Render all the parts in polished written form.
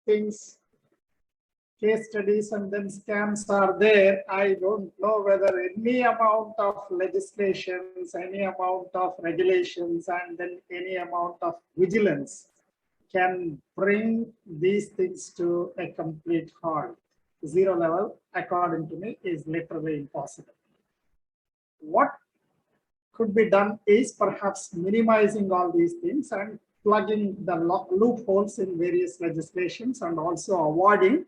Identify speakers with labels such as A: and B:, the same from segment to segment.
A: things, case studies and then scams are there. I don't know whether any amount of legislations, any amount of regulations, and then any amount of vigilance can bring these things to a complete halt. Zero level, according to me, is literally impossible. What could be done is perhaps minimizing all these things and plugging the loopholes in various legislations and also avoiding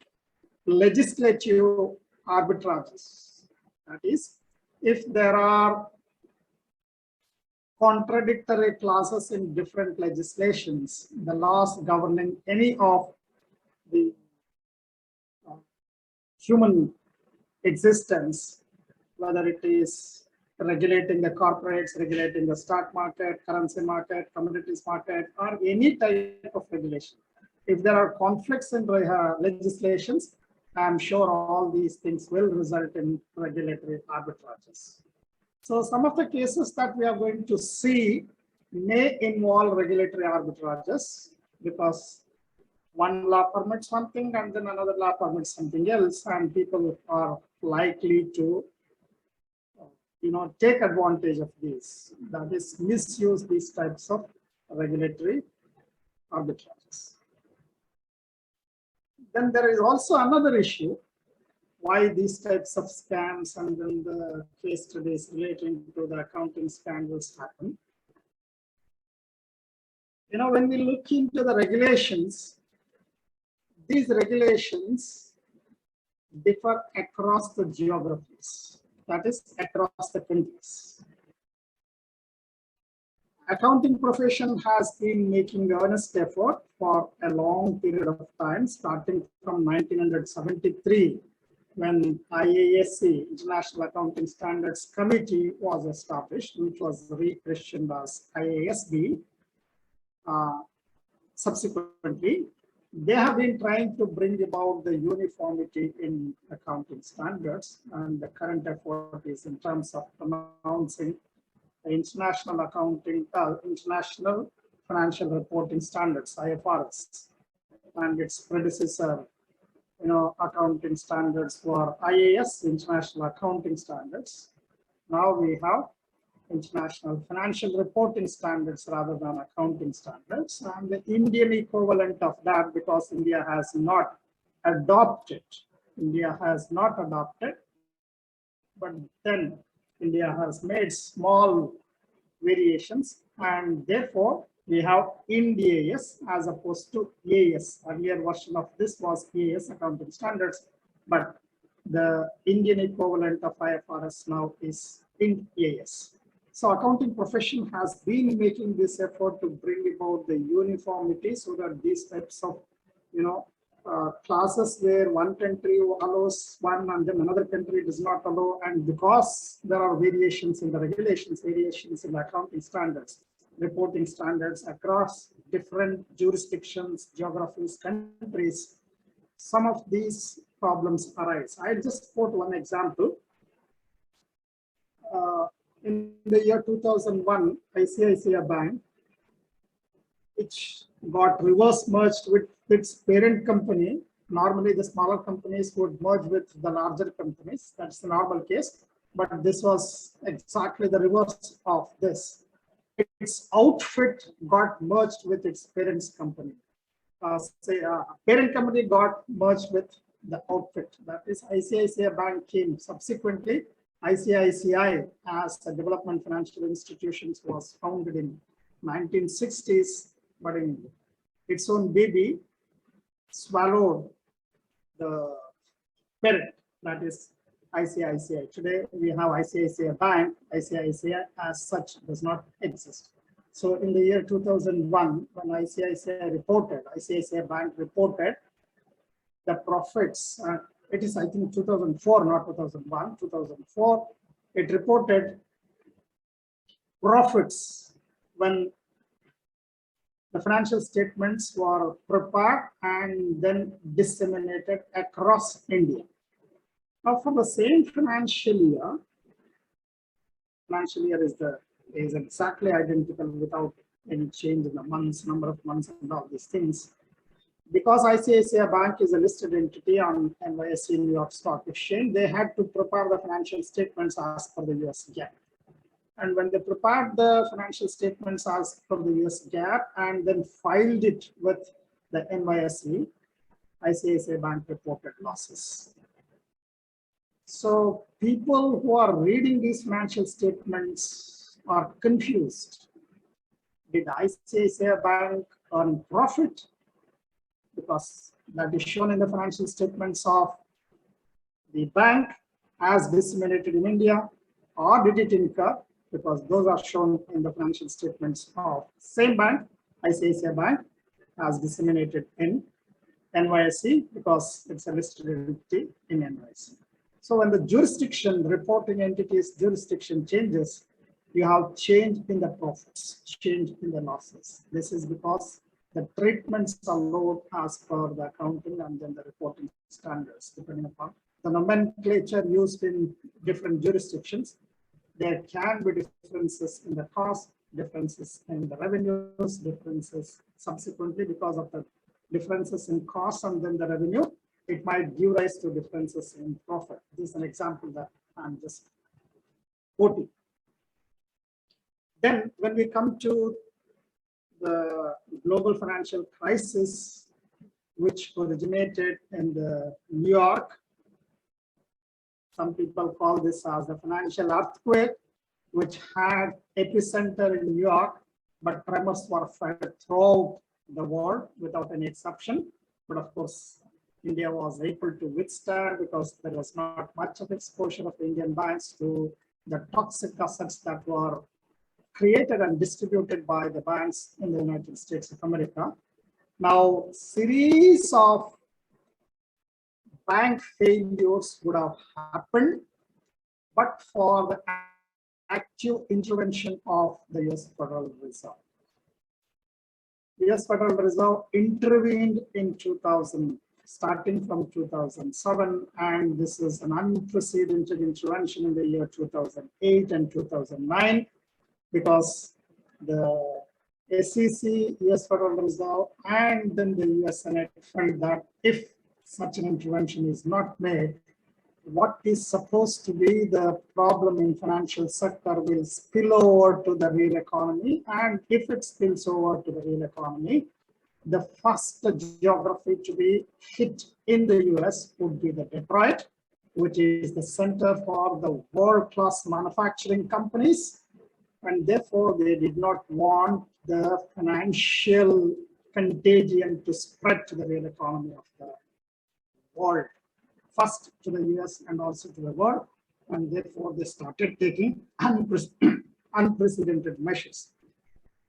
A: legislative arbitrages. That is, if there are contradictory clauses in different legislations, the laws governing any of the human existence, whether it is regulating the corporates, regulating the stock market, currency market, commodities market, or any type of regulation. If there are conflicts in legislations, I'm sure all these things will result in regulatory arbitrages. So some of the cases that we are going to see may involve regulatory arbitrages because one law permits one thing and then another law permits something else, and people are likely to take advantage of these. That is, misuse these types of regulatory arbitrages. Then there is also another issue, why these types of scams and then the case studies relating to the accounting scandals happen. When we look into the regulations, these regulations differ across the geographies, that is, across the countries. Accounting profession has been making earnest effort for a long period of time, starting from 1973, when IASC, International Accounting Standards Committee, was established, which was rechristened as IASB. Subsequently, they have been trying to bring about the uniformity in accounting standards, and the current effort is in terms of pronouncing the International Financial Reporting Standards, IFRS, and its predecessor, accounting standards for IAS, International Accounting Standards. Now we have International Financial Reporting Standards rather than accounting standards, and the Indian equivalent of that, because India has not adopted, but then India has made small variations, and therefore we have IND-AS as opposed to AS. Earlier version of this was AS, accounting standards, but the Indian equivalent of IFRS now is IND-AS. So accounting profession has been making this effort to bring about the uniformity so that these types of, classes where one country allows one and then another country does not allow, and because there are variations in the regulations, variations in the accounting standards, reporting standards across different jurisdictions, geographies, countries, some of these problems arise. I just quote one example. In the year 2001, ICICI Bank, which got reverse merged with its parent company. Normally, the smaller companies would merge with the larger companies. That's the normal case. But this was exactly the reverse of this. Its outfit got merged with its parent's company. Parent company got merged with the outfit. That is, ICICI Bank came subsequently. ICICI as a development financial institutions was founded in 1960s, but in its own baby swallowed the parent, that is ICICI. Today we have ICICI Bank. ICICI as such does not exist. So in the year 2001, when ICICI Bank reported the profits, it is, I think, 2004, not 2001, 2004, it reported profits when the financial statements were prepared and then disseminated across India. Now, for the same financial year is exactly identical without any change in the months, number of months, and all these things. because ICICI Bank is a listed entity on NYSE New York Stock Exchange, they had to prepare the financial statements as per the US GAAP. And when they prepared the financial statements as per the US GAAP and then filed it with the NYSE, ICICI Bank reported losses. So people who are reading these financial statements are confused. Did ICICI Bank earn profit? Because that is shown in the financial statements of the bank as disseminated in India, or did it incur? Because those are shown in the financial statements of same bank, ICICI Bank, as disseminated in NYSE, because it's a listed entity in NYSE. So when the jurisdiction, reporting entities jurisdiction changes, you have change in the profits, change in the losses. This is because the treatments are load as per the accounting and then the reporting standards, depending upon the nomenclature used in different jurisdictions. There can be differences in the cost, differences in the revenues, differences subsequently because of the differences in cost and then the revenue. It might give rise to differences in profit. This is an example that I'm just quoting. Then when we come to the global financial crisis, which originated in the New York, some people call this as the financial earthquake, which had epicenter in New York, but tremors were felt throughout the world without any exception. But of course, India was able to withstand because there was not much of exposure of Indian banks to the toxic assets that were created and distributed by the banks in the United States of America. Now, series of bank failures would have happened, but for the active intervention of the US Federal Reserve. The US Federal Reserve intervened in 2000, starting from 2007, and this is an unprecedented intervention in the year 2008 and 2009, because the SEC, US Federal Reserve, and then the US Senate felt that if such an intervention is not made, what is supposed to be the problem in financial sector will spill over to the real economy. And if it spills over to the real economy, the first geography to be hit in the US would be the Detroit, which is the center for the world-class manufacturing companies. And therefore, they did not want the financial contagion to spread to the real economy of the world, first to the US and also to the world. And therefore, they started taking unprecedented measures.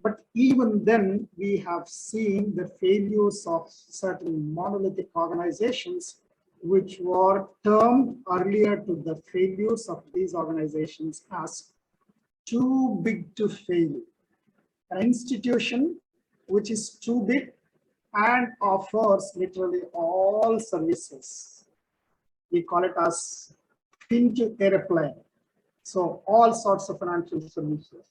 A: But even then, we have seen the failures of certain monolithic organizations, which were termed earlier to the failures of these organizations as too big to fail. An institution which is too big and offers literally all services. We call it as pin to airplane. So all sorts of financial services.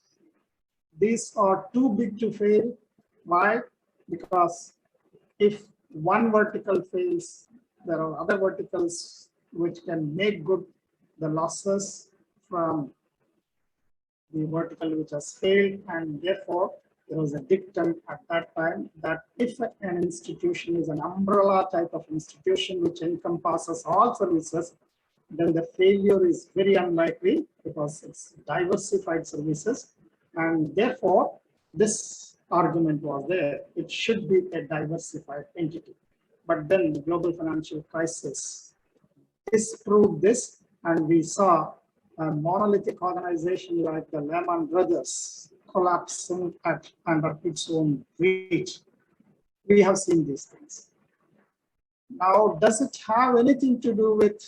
A: These are too big to fail. Why? Because if one vertical fails, there are other verticals which can make good the losses from the vertical which has failed, and therefore there was a dictum at that time that if an institution is an umbrella type of institution which encompasses all services, then the failure is very unlikely because it's diversified services, and therefore this argument was there. It should be a diversified entity. But then the global financial crisis disproved this, and we saw a monolithic organization like the Lehman Brothers collapsing under its own weight. We have seen these things. Now, does it have anything to do with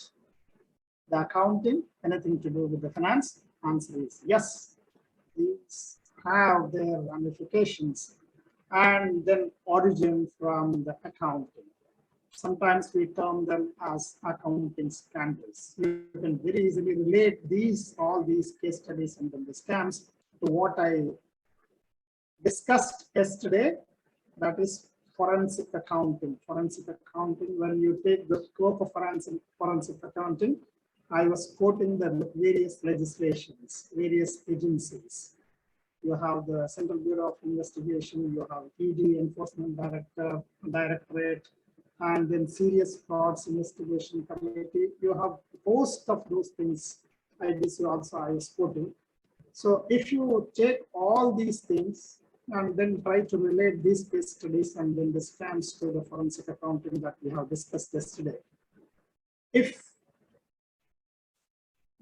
A: the accounting, anything to do with the finance? Answer is yes. These have their ramifications and then origin from the accounting. Sometimes we term them as accounting scandals. You can very easily relate all these case studies and then the scams to what I discussed yesterday, that is forensic accounting. Forensic accounting, when you take the scope of forensic accounting, I was quoting the various legislations, various agencies. You have the Central Bureau of Investigation, you have ED, Enforcement Directorate, and then Serious Frauds Investigation Committee. You have most of those things. IBC also I was quoting. So if you take all these things and then try to relate these case studies and then this comes to the forensic accounting that we have discussed yesterday. If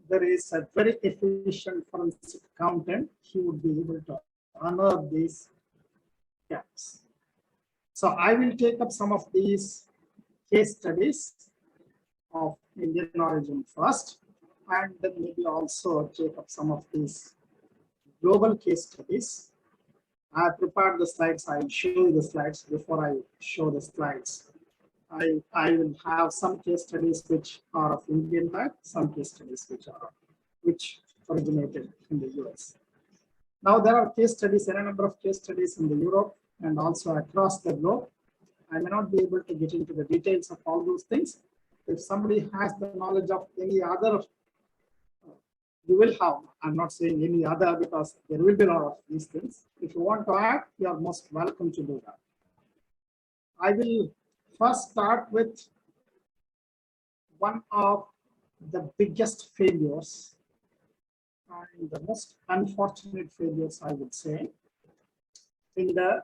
A: there is a very efficient forensic accountant, he would be able to unearth these gaps. So I will take up some of these case studies of Indian origin first, and then maybe also take up some of these global case studies. I have prepared the slides. I will show you the slides. Before I show the slides, I will have some case studies which are of Indian type, some case studies which originated in the US. Now there are case studies, a number of case studies in the Europe and also across the globe. I may not be able to get into the details of all those things. If somebody has the knowledge of any other, you will have, I'm not saying any other because there will be a lot of these things. If you want to add, you are most welcome to do that. I will first start with one of the biggest failures and the most unfortunate failures, I would say, in the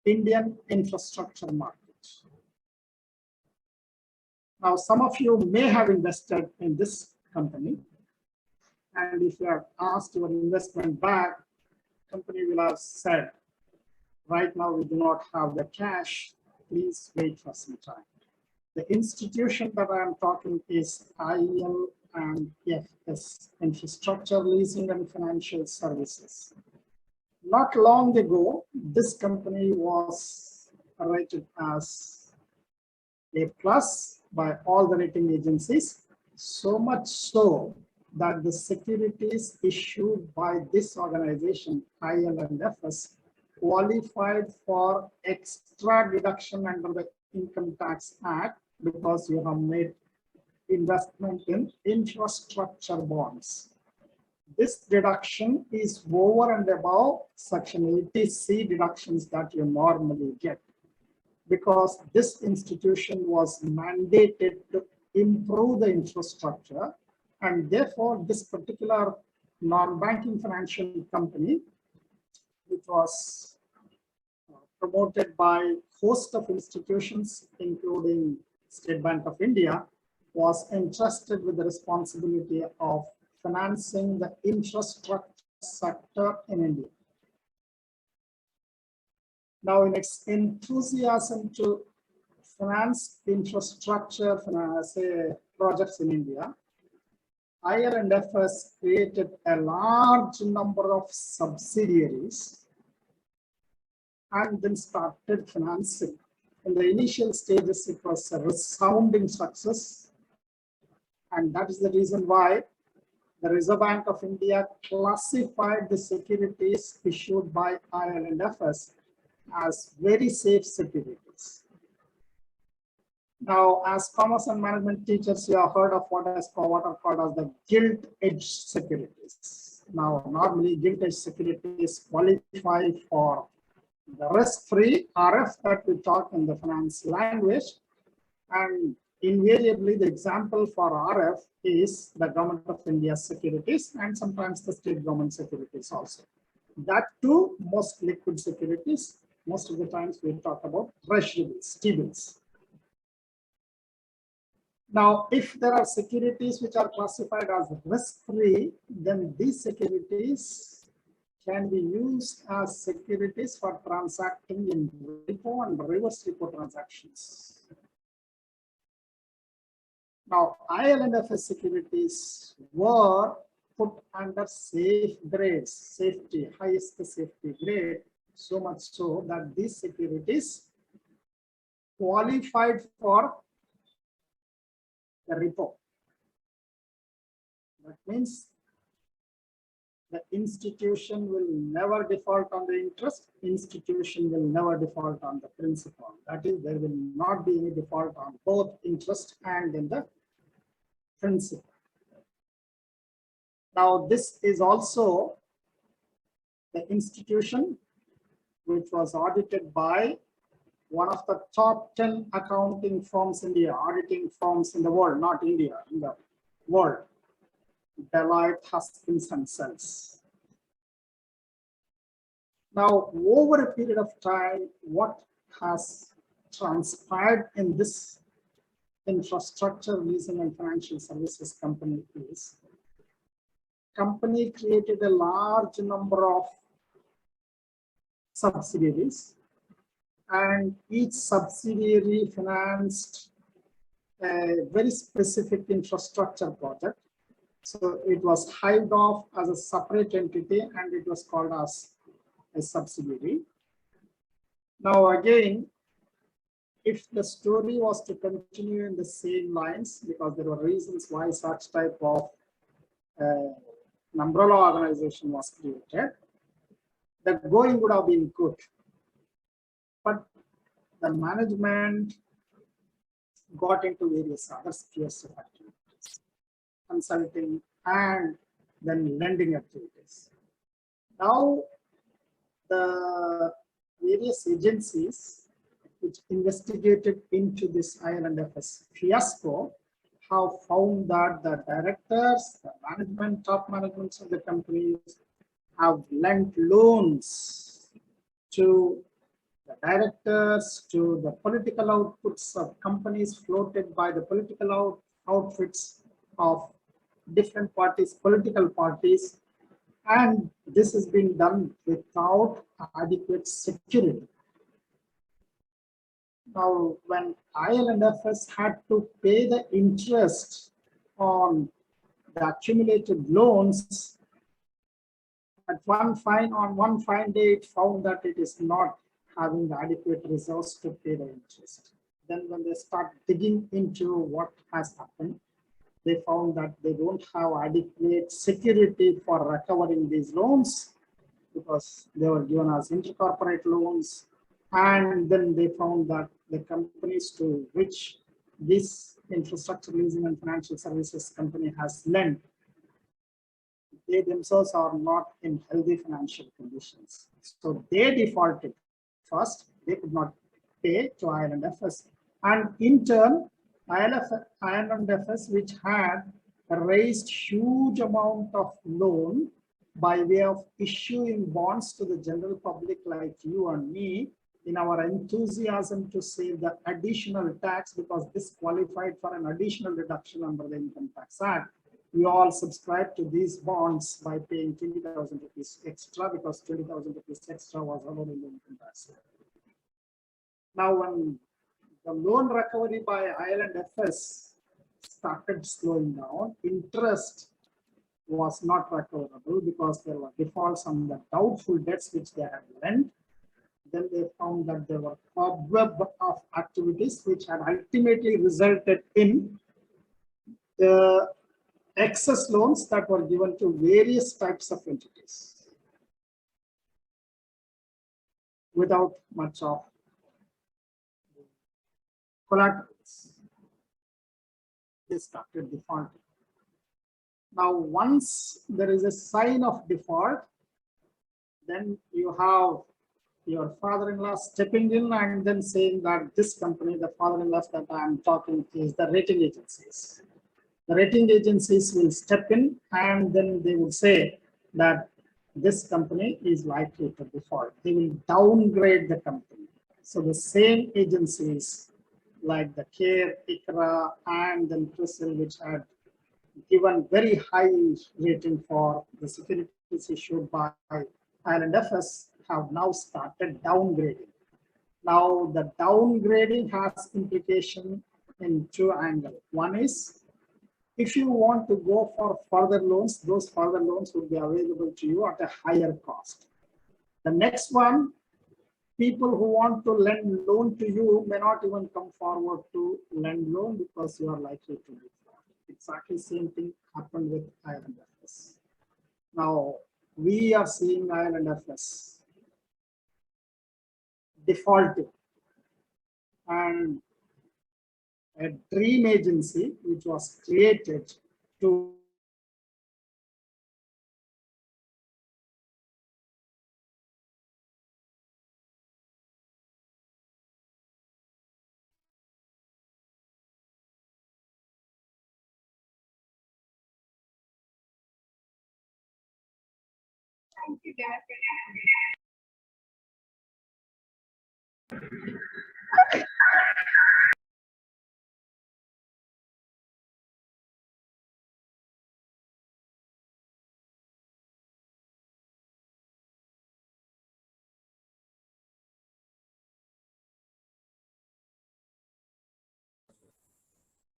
A: Indian infrastructure market. Now, some of you may have invested in this company, and if you are asked your investment back, company will have said, right now we do not have the cash, please wait for some time. The institution that I am talking is IL&FS, Infrastructure Leasing and Financial Services. Not long ago, this company was rated as A+ by all the rating agencies, so much so that the securities issued by this organization, IL&FS, qualified for extra deduction under the Income Tax Act because you have made investment in infrastructure bonds. This deduction is over and above Section 80C deductions that you normally get, because this institution was mandated to improve the infrastructure, and therefore this particular non-banking financial company, which was promoted by a host of institutions, including State Bank of India, was entrusted with the responsibility of financing the infrastructure sector in India. Now, in its enthusiasm to finance infrastructure, say, projects in India, IL&FS created a large number of subsidiaries and then started financing. In the initial stages, it was a resounding success. And that is the reason why the Reserve Bank of India classified the securities issued by IL&FS as very safe securities. Now, as commerce and management teachers, you have heard of what are called as the gilt-edged securities. Now, normally gilt-edged securities qualify for the risk-free RF that we talk in the finance language, and invariably the example for RF is the Government of India securities and sometimes the state government securities also. That too, most liquid securities, most of the times we talk about treasury bills, T-bills. Now, if there are securities which are classified as risk-free, then these securities can be used as securities for transacting in repo and reverse repo transactions. Now, IL&FS securities were put under safe grades, safety, highest safety grade, so much so that these securities qualified for the repo. That means The institution will never default on the interest. Institution will never default on the principal. That is, there will not be any default on both interest and in the principal. Now, this is also the institution which was audited by one of the top 10 accounting firms in India, auditing firms in the world, not India, in the world. Deloitte, Haskins and Sells. Now, over a period of time, what has transpired in this infrastructure, leasing and financial services company is, company created a large number of subsidiaries, and each subsidiary financed a very specific infrastructure project. So it was hived off as a separate entity and it was called as a subsidiary. Now again, if the story was to continue in the same lines, because there were reasons why such type of an umbrella organization was created, the going would have been good. But the management got into various other spheres of activities, consulting and then lending activities. Now, the various agencies which investigated into this IL&FS fiasco have found that the directors, the management, top management of the companies have lent loans to the directors, to the political outputs of companies floated by the political outfits of different parties, political parties, and this has been done without adequate security. Now, when IL&FS had to pay the interest on the accumulated loans, at one fine day, it found that it is not having the adequate resource to pay the interest. Then when they start digging into what has happened, they found that they don't have adequate security for recovering these loans because they were given as intercorporate loans. And then they found that the companies to which this infrastructure leasing and financial services company has lent, they themselves are not in healthy financial conditions. So they defaulted first, they could not pay to IL&FS. And in turn, IL&FS, which had raised huge amount of loan by way of issuing bonds to the general public like you and me, in our enthusiasm to save the additional tax, because this qualified for an additional deduction under the Income Tax Act. We all subscribed to these bonds by paying 20,000 rupees extra, because 20,000 rupees extra was allowed in the Income Tax Act. Now, when the loan recovery by IL&FS started slowing down, interest was not recoverable because there were defaults on the doubtful debts which they had lent. Then they found that there were cobweb of activities which had ultimately resulted in the excess loans that were given to various types of entities without much of collaterals. They started defaulting. Now, once there is a sign of default, then you have your father-in-law stepping in and then saying that this company, the father-in-law that I am talking is the rating agencies. The rating agencies will step in and then they will say that this company is likely to default. They will downgrade the company. So the same agencies like the CARE, ICRA, and then CRISIL, which had given very high rating for the securities issued by IL&FS, have now started downgrading. Now, the downgrading has implication in two angles. One is, if you want to go for further loans, those further loans will be available to you at a higher cost. The next one, people who want to lend loan to you may not even come forward to lend loan because you are likely to default. Exactly the same thing happened with IL&FS. Now, we are seeing ILNFS defaulting, and a dream agency which was created to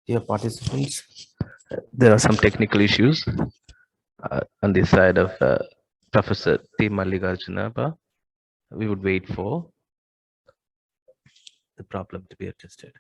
B: Dear participants, there are some technical issues on the side of Professor T. Mallikarjunappa. We would wait for the problem to be adjusted.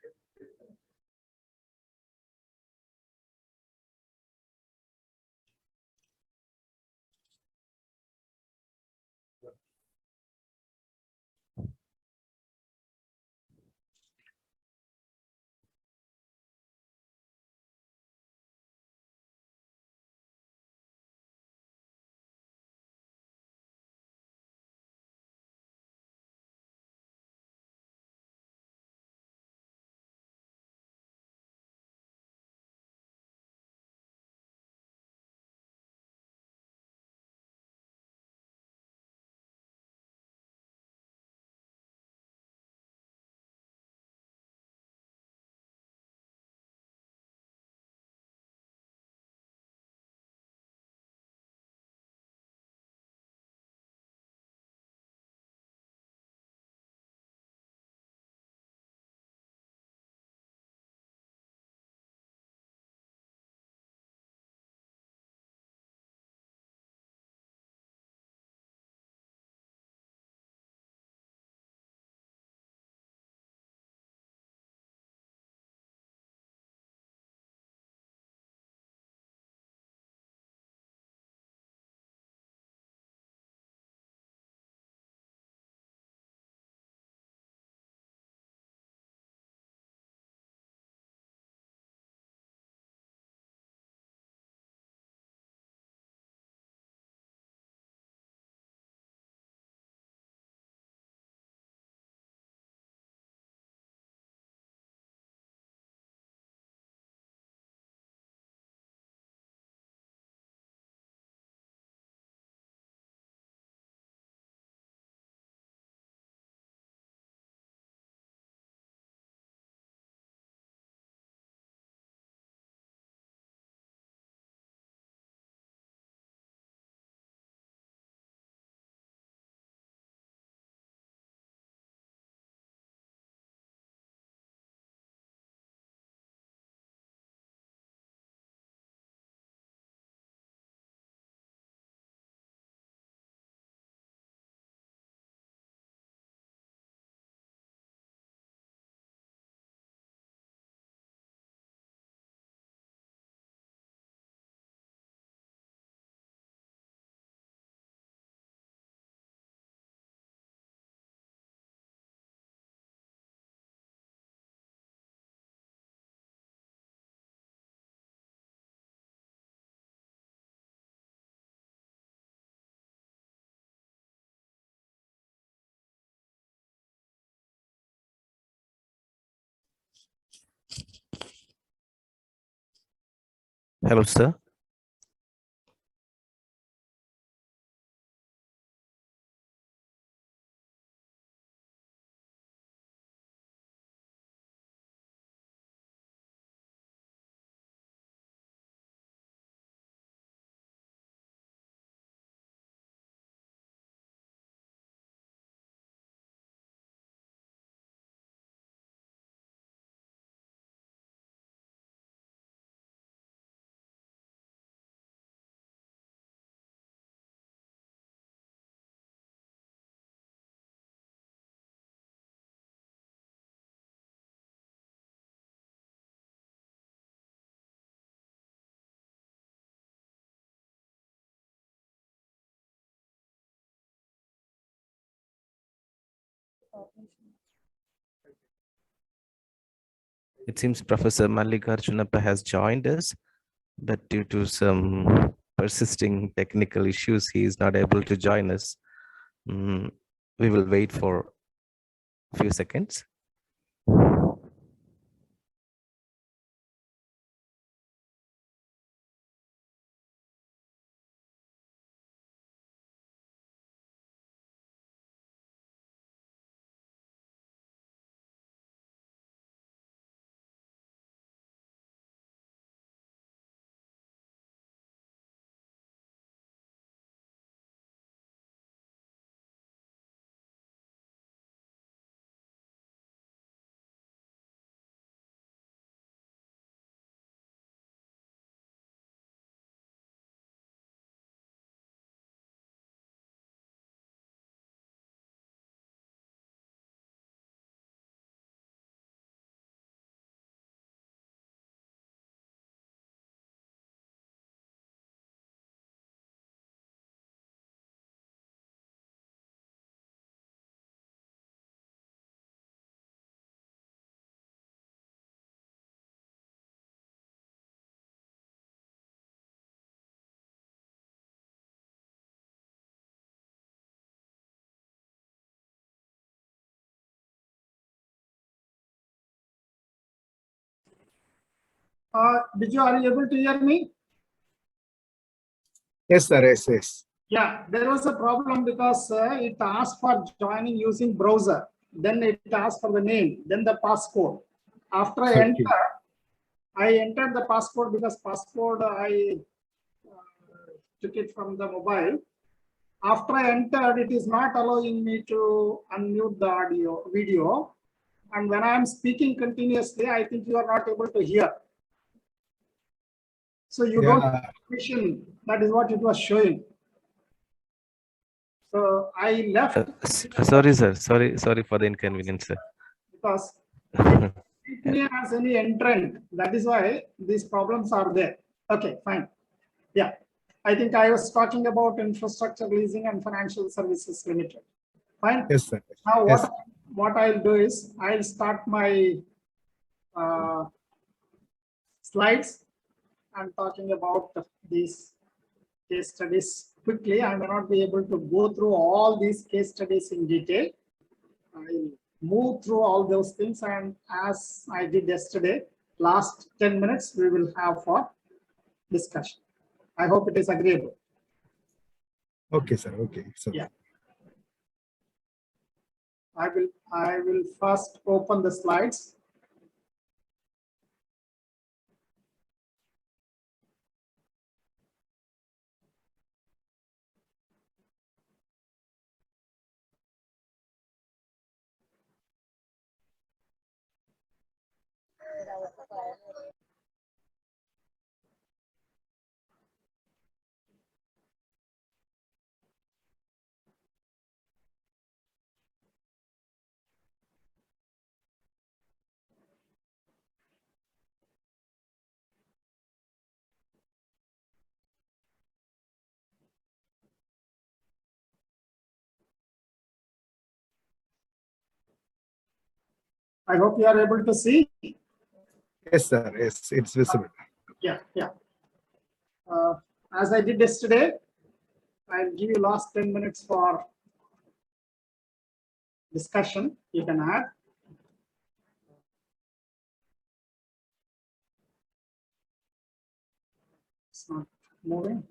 B: Hello, sir. It seems Professor Mallikarjunappa has joined us, but due to some persisting technical issues, he is not able to join us. We will wait for a few seconds.
A: Did you are you able to hear me?
C: Yes, sir. Yes, yes.
A: Yeah, there was a problem because it asked for joining using browser. Then it asked for the name, then the passcode. After I entered the passcode because passcode I took it from the mobile. After I entered, it is not allowing me to unmute the video. And when I am speaking continuously, I think you are not able to hear. So you don't have permission. That is what it was showing. So I left.
B: Sorry, sir. Sorry for the inconvenience, sir.
A: Because it has any entrant. That is why these problems are there. Okay, fine. Yeah. I think I was talking about infrastructure leasing and financial services limited. Fine.
C: Yes, sir.
A: Now
C: Yes.
A: what I'll do is I'll start my slides. I'm talking about these case studies quickly. I may not be able to go through all these case studies in detail. I'll move through all those things, and as I did yesterday, last 10 minutes we will have for discussion. I hope it is agreeable.
C: Okay, sir. Okay. So,
A: Yeah. I will first open the slides. I hope you are able to see.
C: yes, sir. Yes, it's visible.
A: Yeah, yeah. As I did yesterday, I'll give you last 10 minutes for discussion. You can add. It's not moving.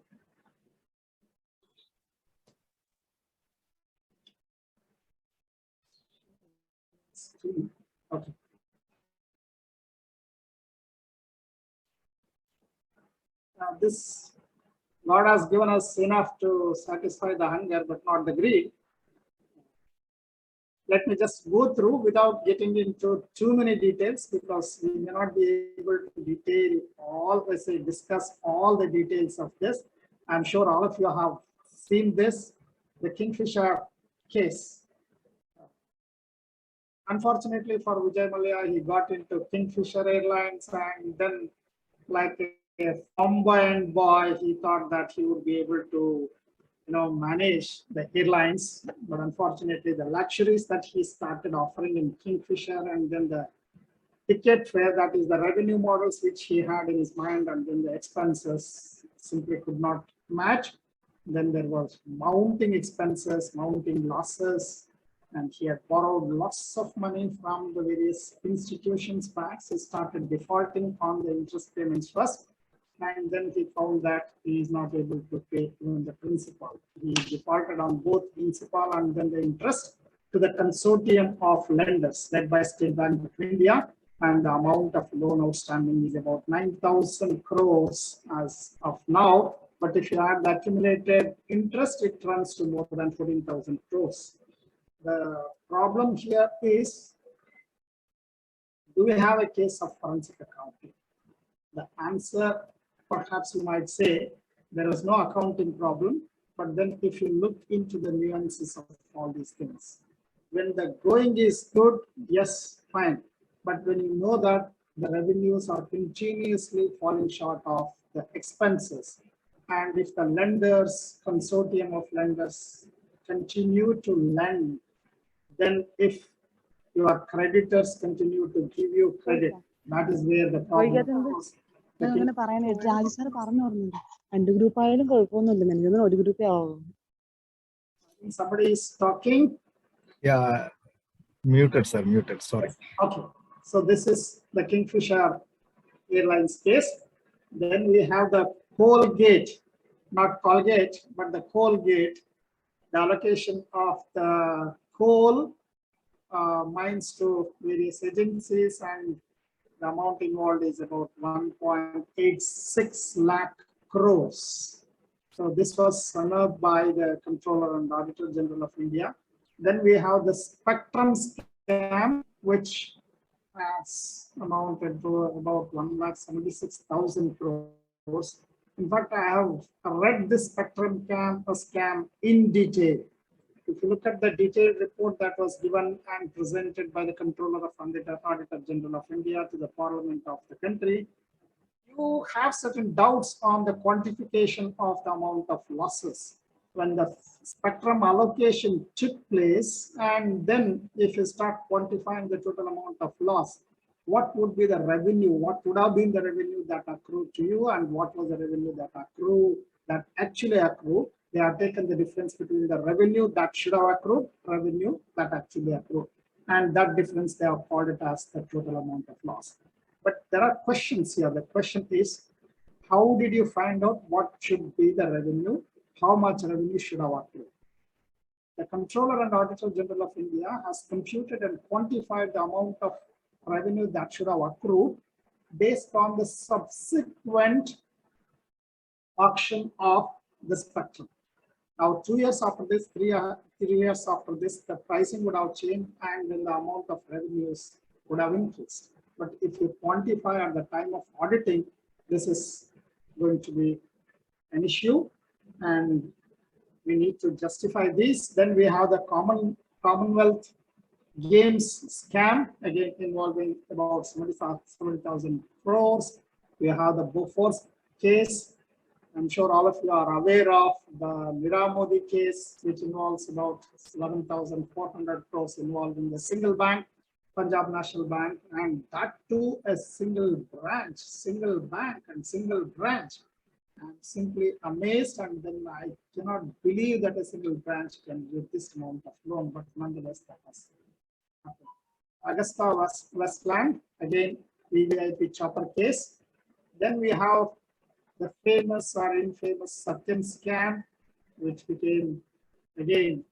A: Okay. This God has given us enough to satisfy the hunger, but not the greed. Let me just go through without getting into too many details, because we may not be able to discuss all the details of this. I'm sure all of you have seen this, the Kingfisher case. Unfortunately for Vijay Mallya, he got into Kingfisher Airlines, and then, like a flamboyant boy, he thought that he would be able to, manage the airlines, but unfortunately the luxuries that he started offering in Kingfisher, and then the ticket fare, that is the revenue models which he had in his mind, and then the expenses simply could not match. Then there was mounting expenses, mounting losses, and he had borrowed lots of money from the various institutions, banks. He started defaulting on the interest payments first, and then he found that he is not able to pay even the principal. He defaulted on both principal and then the interest to the consortium of lenders led by State Bank of India, and the amount of loan outstanding is about 9,000 crores as of now. But if you add the accumulated interest, it runs to more than 14,000 crores. The problem here is, do we have a case of forensic accounting? The answer, perhaps you might say, there is no accounting problem. But then if you look into the nuances of all these things, when the going is good, yes, fine. But when you know that the revenues are continuously falling short of the expenses, and if the lenders, consortium of lenders continue to lend, then if your creditors continue to give you credit, that is where the problem comes. Somebody is talking.
C: Yeah, muted, sir, muted, sorry.
A: Okay, so this is the Kingfisher Airlines case. Then we have the Colgate, not Colgate, but the Colgate, the allocation of the coal mines to various agencies, and the amount involved is about 1.86 lakh crores. So this was summed up by the Controller and Auditor General of India. Then we have the Spectrum scam, which has amounted to about 1,76,000 crores. In fact, I have read this Spectrum scam in detail. If you look at the detailed report that was given and presented by the Controller of Auditor General of India to the Parliament of the country, you have certain doubts on the quantification of the amount of losses when the spectrum allocation took place, and then if you start quantifying the total amount of loss, what would be the revenue? What would have been the revenue that accrued to you, and what was the revenue that actually accrued? They have taken the difference between the revenue that should have accrued, revenue that actually accrued, and that difference they have called it as the total amount of loss. But there are questions here. The question is, how did you find out what should be the revenue? How much revenue should have accrued? The Controller and Auditor General of India has computed and quantified the amount of revenue that should have accrued based on the subsequent auction of the spectrum. Now, 2 years after this, 3 years after this, the pricing would have changed, and then the amount of revenues would have increased. But if you quantify at the time of auditing, this is going to be an issue, and we need to justify this. Then we have the Commonwealth Games scam, again involving about 70,000 crores. We have the Bofors case. I'm sure all of you are aware of the Modi case, which involves about 11,400 crores involved in the single bank, Punjab National Bank, and that too a single branch, single bank and single branch. I'm simply amazed, and then I cannot believe that a single branch can give this amount of loan, but nonetheless that has happened. Augusta Westland, again VVIP chopper case. Then we have the famous or infamous Satyam scam, which became again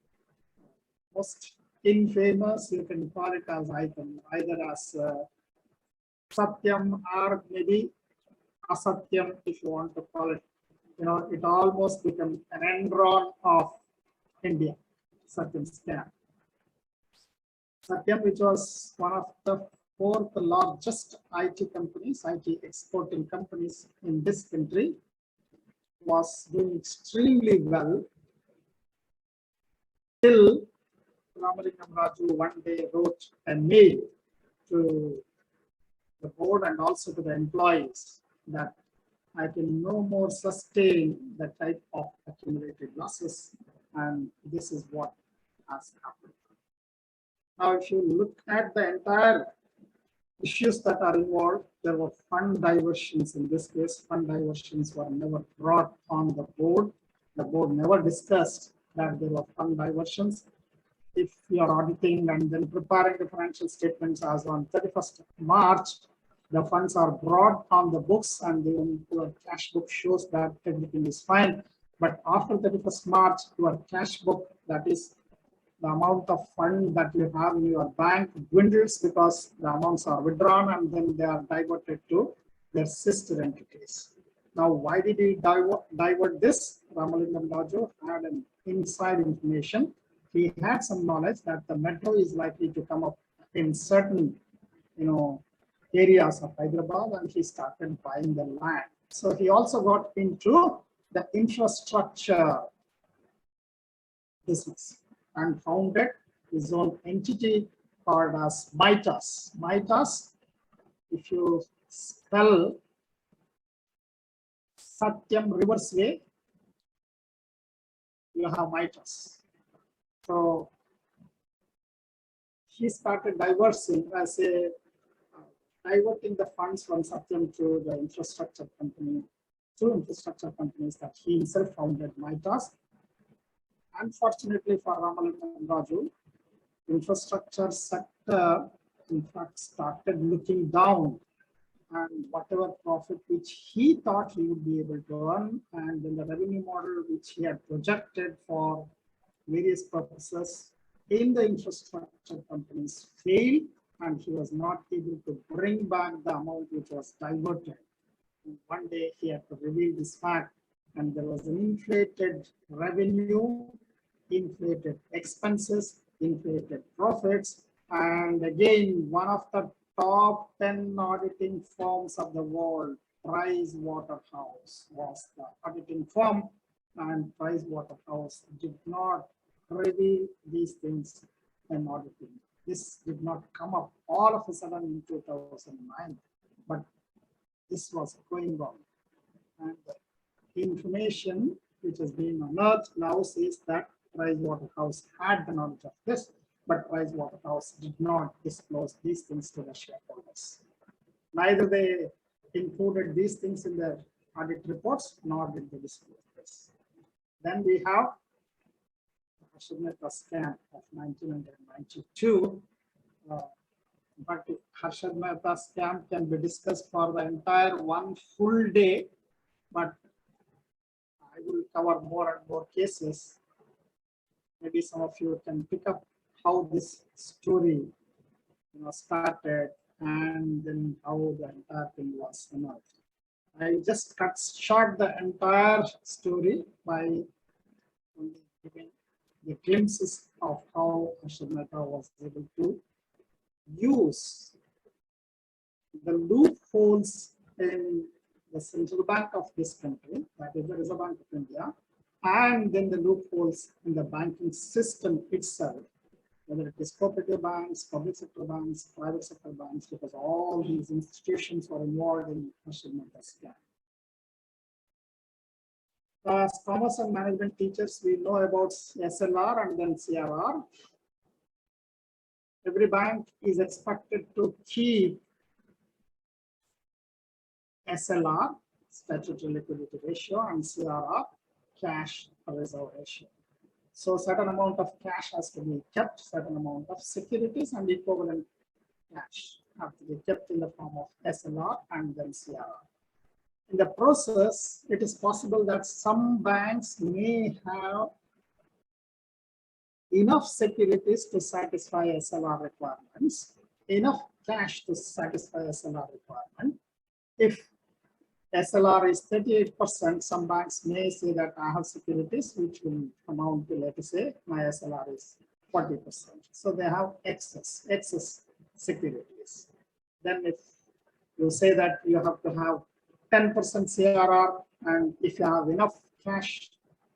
A: most infamous. You can call it as either as Satyam or maybe Asatyam, if you want to call it. It almost became an Enron of India, Satyam scam. Satyam, which was one of the 4th largest IT companies, IT exporting companies in this country, was doing extremely well till Ramalingam Raju one day wrote a mail to the board and also to the employees that I can no more sustain the type of accumulated losses, and this is what has happened. Now, if you look at the entire issues that are involved, there were fund diversions. In this case, fund diversions were never brought on the board. The board never discussed that there were fund diversions. If you are auditing and then preparing the financial statements as on 31st March, the funds are brought on the books and then your cash book shows that everything is fine. But after 31st March, your cash book, that is the amount of fund that you have in your bank, dwindles because the amounts are withdrawn and then they are diverted to their sister entities. Now, why did he divert this? Ramalingam Raju had an inside information. He had some knowledge that the metro is likely to come up in certain, areas of Hyderabad, and he started buying the land. So he also got into the infrastructure business and founded his own entity called as Mitas. Mitas, if you spell Satyam reverse way, you have Mitas. So he started diverting the funds from Satyam to the infrastructure company, two infrastructure companies that he himself founded, Mitas. Unfortunately for Ramalingam Raju, infrastructure sector in fact started looking down, and whatever profit which he thought he would be able to earn, and in the revenue model which he had projected for various purposes in the infrastructure companies failed, and he was not able to bring back the amount which was diverted. And one day he had to reveal this fact, and there was an inflated revenue, inflated expenses, inflated profits, and again, one of the top 10 auditing firms of the world, Price Waterhouse, was the auditing firm, and Price Waterhouse did not reveal these things in auditing. This did not come up all of a sudden in 2009, but this was going on. And the information which has been unearthed now says that Price Waterhouse had the knowledge of this, but Price Waterhouse did not disclose these things to the shareholders. Neither they included these things in their audit reports, nor did they disclose this. Then we have Harshad scam of 1992. In fact, Harshad Mehta scam can be discussed for the entire one full day, but I will cover more and more cases. Maybe some of you can pick up how this story started and then how the entire thing was unearthed. I just cut short the entire story by giving the glimpses of how Harshad Mehta was able to use the loopholes in the central bank of this country, that is the Reserve Bank of India, and then the loopholes in the banking system itself, whether it is cooperative banks, public sector banks, private sector banks, because all these institutions were involved in Harshad Mehta scam. As commerce and management teachers, we know about SLR and then CRR. Every bank is expected to keep SLR, statutory liquidity ratio, and CRR, cash reserve ratio. So certain amount of cash has to be kept, certain amount of securities and equivalent cash have to be kept in the form of SLR and then CRR. In the process, it is possible that some banks may have enough securities to satisfy SLR requirements, enough cash to satisfy SLR requirement. If SLR is 38%, some banks may say that I have securities which will amount to, let us say, my SLR is 40%. So they have excess securities. Then if you say that you have to have 10% CRR, and if you have enough cash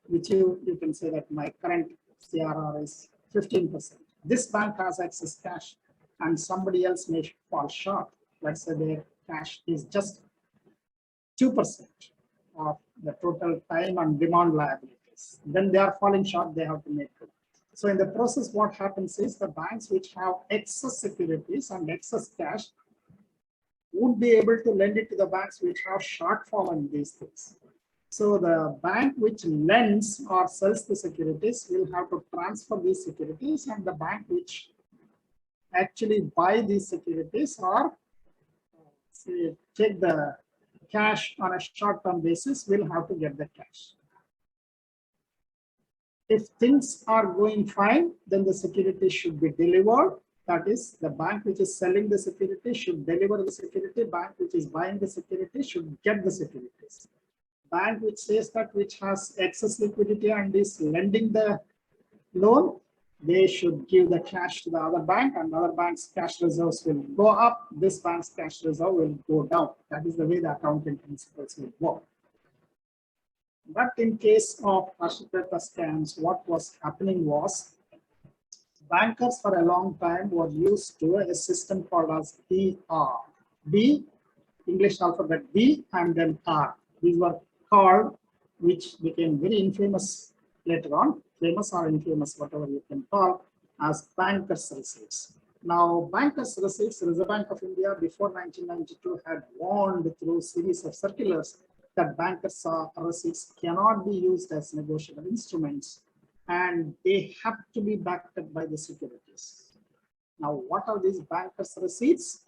A: with you, you can say that my current CRR is 15%. This bank has excess cash and somebody else may fall short. Let's say their cash is just 2% of the total time and demand liabilities. Then they are falling short, they have to make good. So in the process, what happens is the banks which have excess securities and excess cash would be able to lend it to the banks which have shortfall in these things. So the bank which lends or sells the securities will have to transfer these securities, and the bank which actually buy these securities or say, take the cash on a short-term basis will have to get the cash. If things are going fine, then the security should be delivered. That is, the bank which is selling the security should deliver the security. Bank which is buying the security should get the securities. Bank which says that which has excess liquidity and is lending the loan, they should give the cash to the other bank, and other bank's cash reserves will go up. This bank's cash reserve will go down. That is the way the accounting principles will work. But in case of Ashipeta scams, what was happening was bankers for a long time were used to a system called as BR. B, English alphabet B, and then R. These were called, which became very infamous later on, famous or infamous, whatever you can call, as bankers' receipts. Now, bankers' receipts, Reserve Bank of India before 1992 had warned through series of circulars that bankers' receipts cannot be used as negotiable instruments, and they have to be backed up by the securities. Now, what are these bankers' receipts?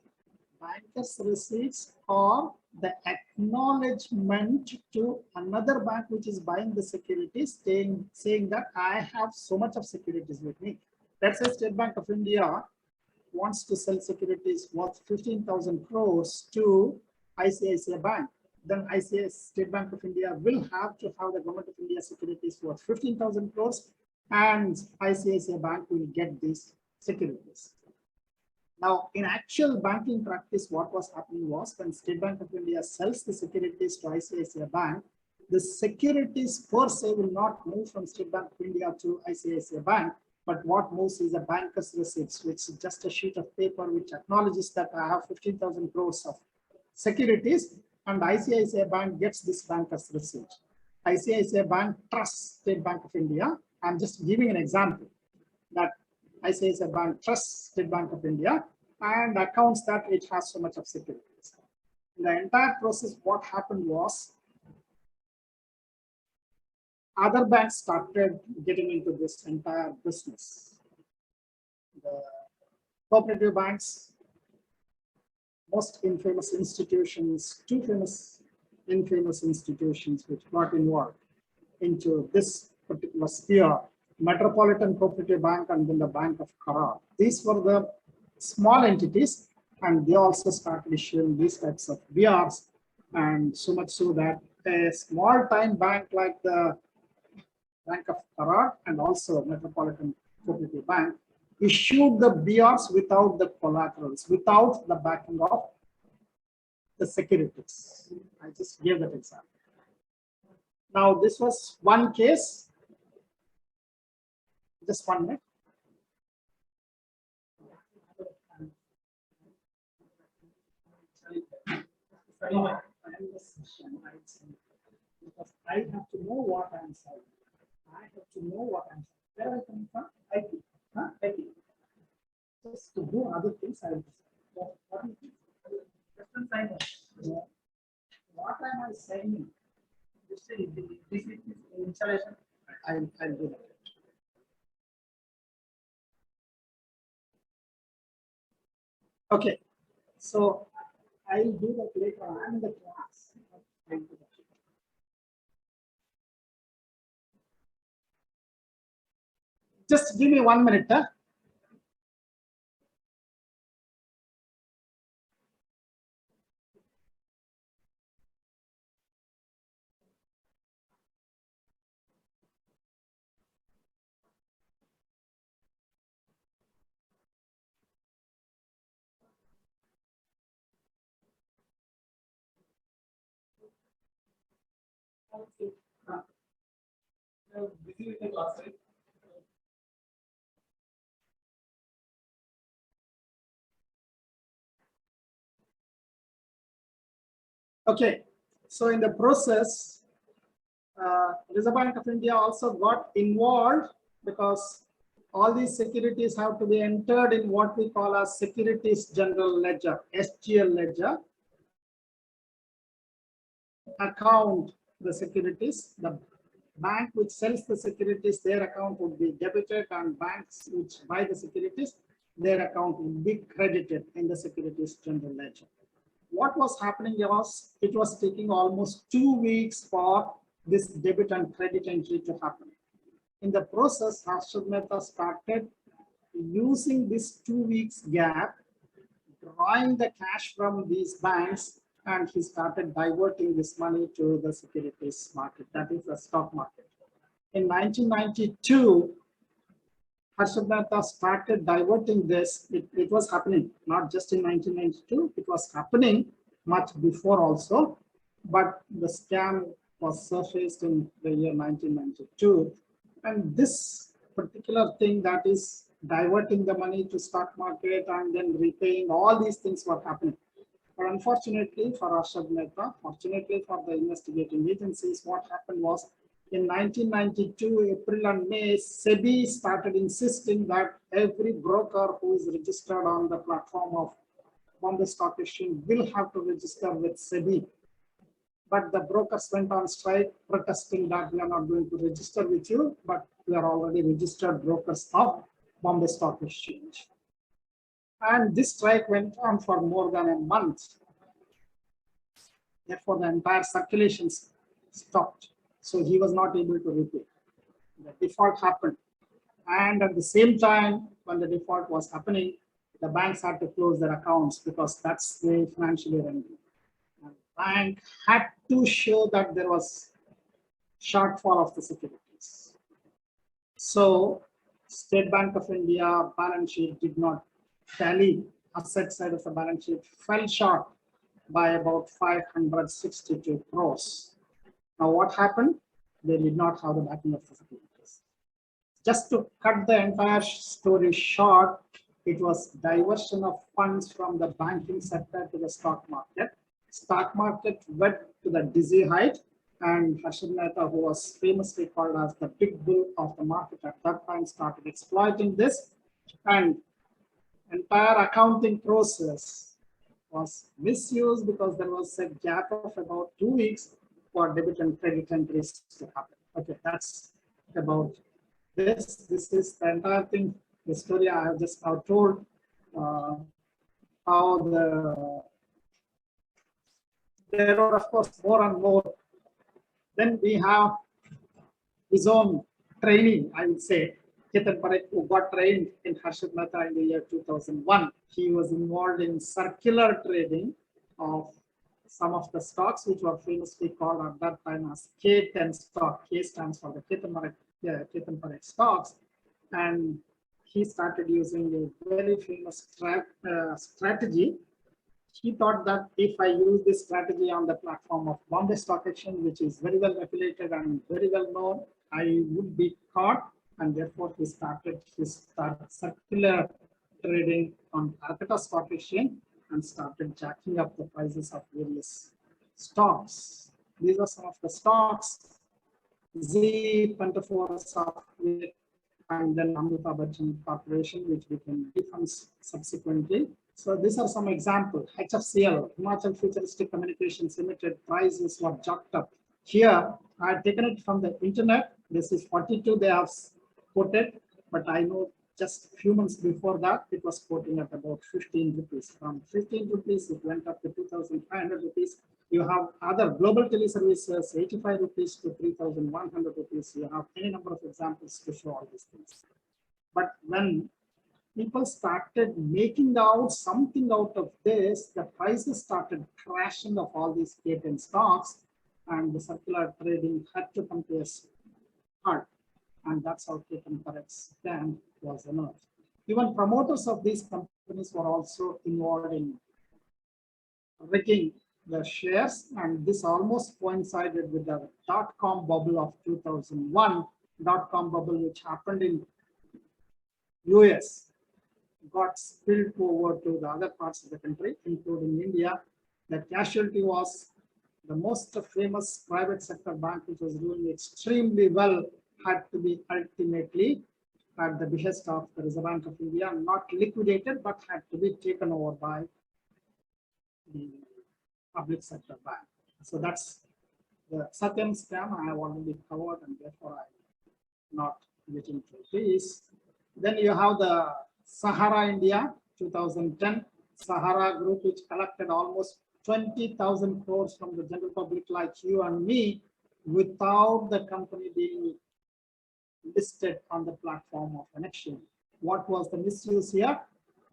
A: Bankers' receipts are the acknowledgement to another bank which is buying the securities, saying that I have so much of securities with me. Let's say State Bank of India wants to sell securities worth 15,000 crores to ICICI Bank. Then ICICI State Bank of India will have to have the Government of India securities worth 15,000 crores, and ICICI Bank will get these securities. Now, in actual banking practice, what was happening was when State Bank of India sells the securities to ICICI Bank, the securities per se will not move from State Bank of India to ICICI Bank, but what moves is a banker's receipts, which is just a sheet of paper which acknowledges that I have 15,000 crores of securities, and ICICI Bank gets this banker's receipt. ICICI Bank trusts State Bank of India. I'm just giving an example that ICICI Bank trusts State Bank of India and accounts that it has so much of securities. In the entire process, what happened was other banks started getting into this entire business. The cooperative banks, most infamous institutions, two infamous institutions which got involved into this particular sphere, Metropolitan Cooperative Bank and then the Bank of Karad. These were the small entities, and they also started issuing these types of BRs, and so much so that a small time bank like the Bank of Karad and also Metropolitan Cooperative Bank issued the BRs without the collaterals, without the backing of the securities. I just gave that example. Now, this was one case. Just 1 minute. Because I have to know what I'm saying. I have to know what I'm saying. Where am I coming from? IT. Huh? IT. Just to do other things, I will say. What is it? What am I saying? You say this is installation. I'll do that. Okay, so I'll do that later on in the class. I'll do that. Just give me 1 minute. Huh? Busy with the class, right? Okay, So in the process, Reserve Bank of India also got involved because all these securities have to be entered in what we call as Securities General Ledger, SGL ledger. Account the securities, the bank which sells the securities, their account would be debited, and banks which buy the securities, their account would be credited in the Securities General Ledger. What was happening was, it was taking almost 2 weeks for this debit and credit entry to happen. In the process, Harshad Mehta started using this 2 weeks gap, drawing the cash from these banks, and he started diverting this money to the securities market, that is the stock market. In 1992, Harshad Mehta started diverting this. It was happening, not just in 1992, it was happening much before also, but the scam was surfaced in the year 1992. And this particular thing, that is diverting the money to stock market and then repaying, all these things were happening. But unfortunately for Harshad Mehta, fortunately for the investigating agencies, what happened was, in 1992, April and May, SEBI started insisting that every broker who is registered on the platform of Bombay Stock Exchange will have to register with SEBI. But the brokers went on strike, protesting that we are not going to register with you, but we are already registered brokers of Bombay Stock Exchange. And this strike went on for more than a month. Therefore, the entire circulation stopped. So he was not able to repay. The default happened. And at the same time, when the default was happening, the banks had to close their accounts because that's the financially rendering. And the bank had to show that there was shortfall of the securities. So State Bank of India balance sheet did not tally. Asset side of the balance sheet fell short by about 562 crores. Now what happened? They did not have the backing of the securities. Just to cut the entire story short, it was diversion of funds from the banking sector to the stock market. Stock market went to the dizzy height, and Harshad Mehta, who was famously called as the big bull of the market at that time, started exploiting this, and entire accounting process was misused because there was a gap of about 2 weeks for debit and credit entries to happen. Okay, that's about this. This is the entire thing, the story I have just now told, how there are, of course, more and more. Then we have his own training, I would say. Ketan Parekh, who got trained in Harshad Mehta in the year 2001. He was involved in circular trading of some of the stocks, which were famously called at that time as K10 stock. K stands for the Ketan Parekh stocks. And he started using a very famous strategy. He thought that if I use this strategy on the platform of Bombay Stock Exchange, which is very well affiliated and very well known, I would be caught, and therefore he started his circular trading on Calcutta Stock Exchange and started jacking up the prices of various stocks. These are some of the stocks: Z, 24 Software, and then Amitabh Bachchan Corporation, which became defense subsequently. So these are some examples. HFCL, Himachal Futuristic Communications Limited, prices were jacked up. Here, I have taken it from the internet. This is 42 they have quoted, but I know just a few months before that, it was quoting at about 15 rupees. From 15 rupees, it went up to 2,500 rupees. You have other global teleservices, 85 rupees to 3,100 rupees. You have any number of examples to show all these things. But when people started making out something out of this, the prices started crashing of all these K10 stocks, and the circular trading had to come to a halt. And that's how Ketan Parekh's scam was unearthed. Even promoters of these companies were also involved in rigging the shares, and this almost coincided with the dot-com bubble of 2001. Dot-com bubble, which happened in US, got spilled over to the other parts of the country, including India. The casualty was the most famous private sector bank, which was doing extremely well, had to be ultimately, at the behest of the Reserve Bank of India, not liquidated, but had to be taken over by the public sector bank. So that's the second scam I have already covered, and therefore I'm not getting into this. Then you have the Sahara India 2010 Sahara Group, which collected almost 20,000 crores from the general public like you and me, without the company being listed on the platform of an exchange. What was the misuse here?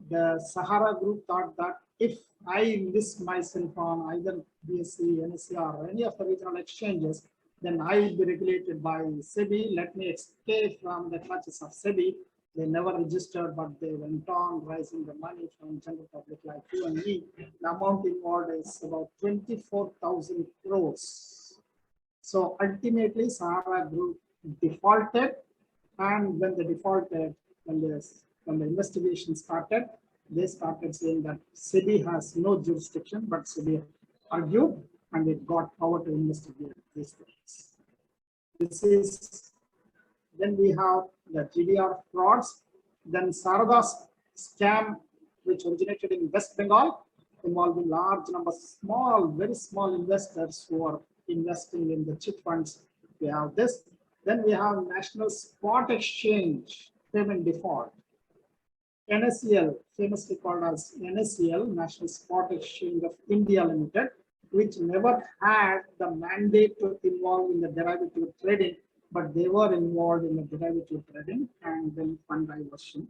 A: The Sahara Group thought that if I list myself on either BSE, NSE, or any of the regional exchanges, then I will be regulated by SEBI. Let me escape from the clutches of SEBI. They never registered, but they went on raising the money from general public like you and me. The amount involved is about 24,000 crores. So ultimately, Sahara Group defaulted, and when they defaulted, when the investigation started, they started saying that SEBI has no jurisdiction, but SEBI argued, and it got power to investigate these things. This is, then we have the GDR frauds, then Sarada's scam, which originated in West Bengal, involving large numbers, very small investors who are investing in the chit funds. We have this. Then we have National Spot Exchange payment default. NSEL, famously called as NSEL, National Spot Exchange of India Limited, which never had the mandate to involve in the derivative trading, but they were involved in the derivative trading and then fund diversion.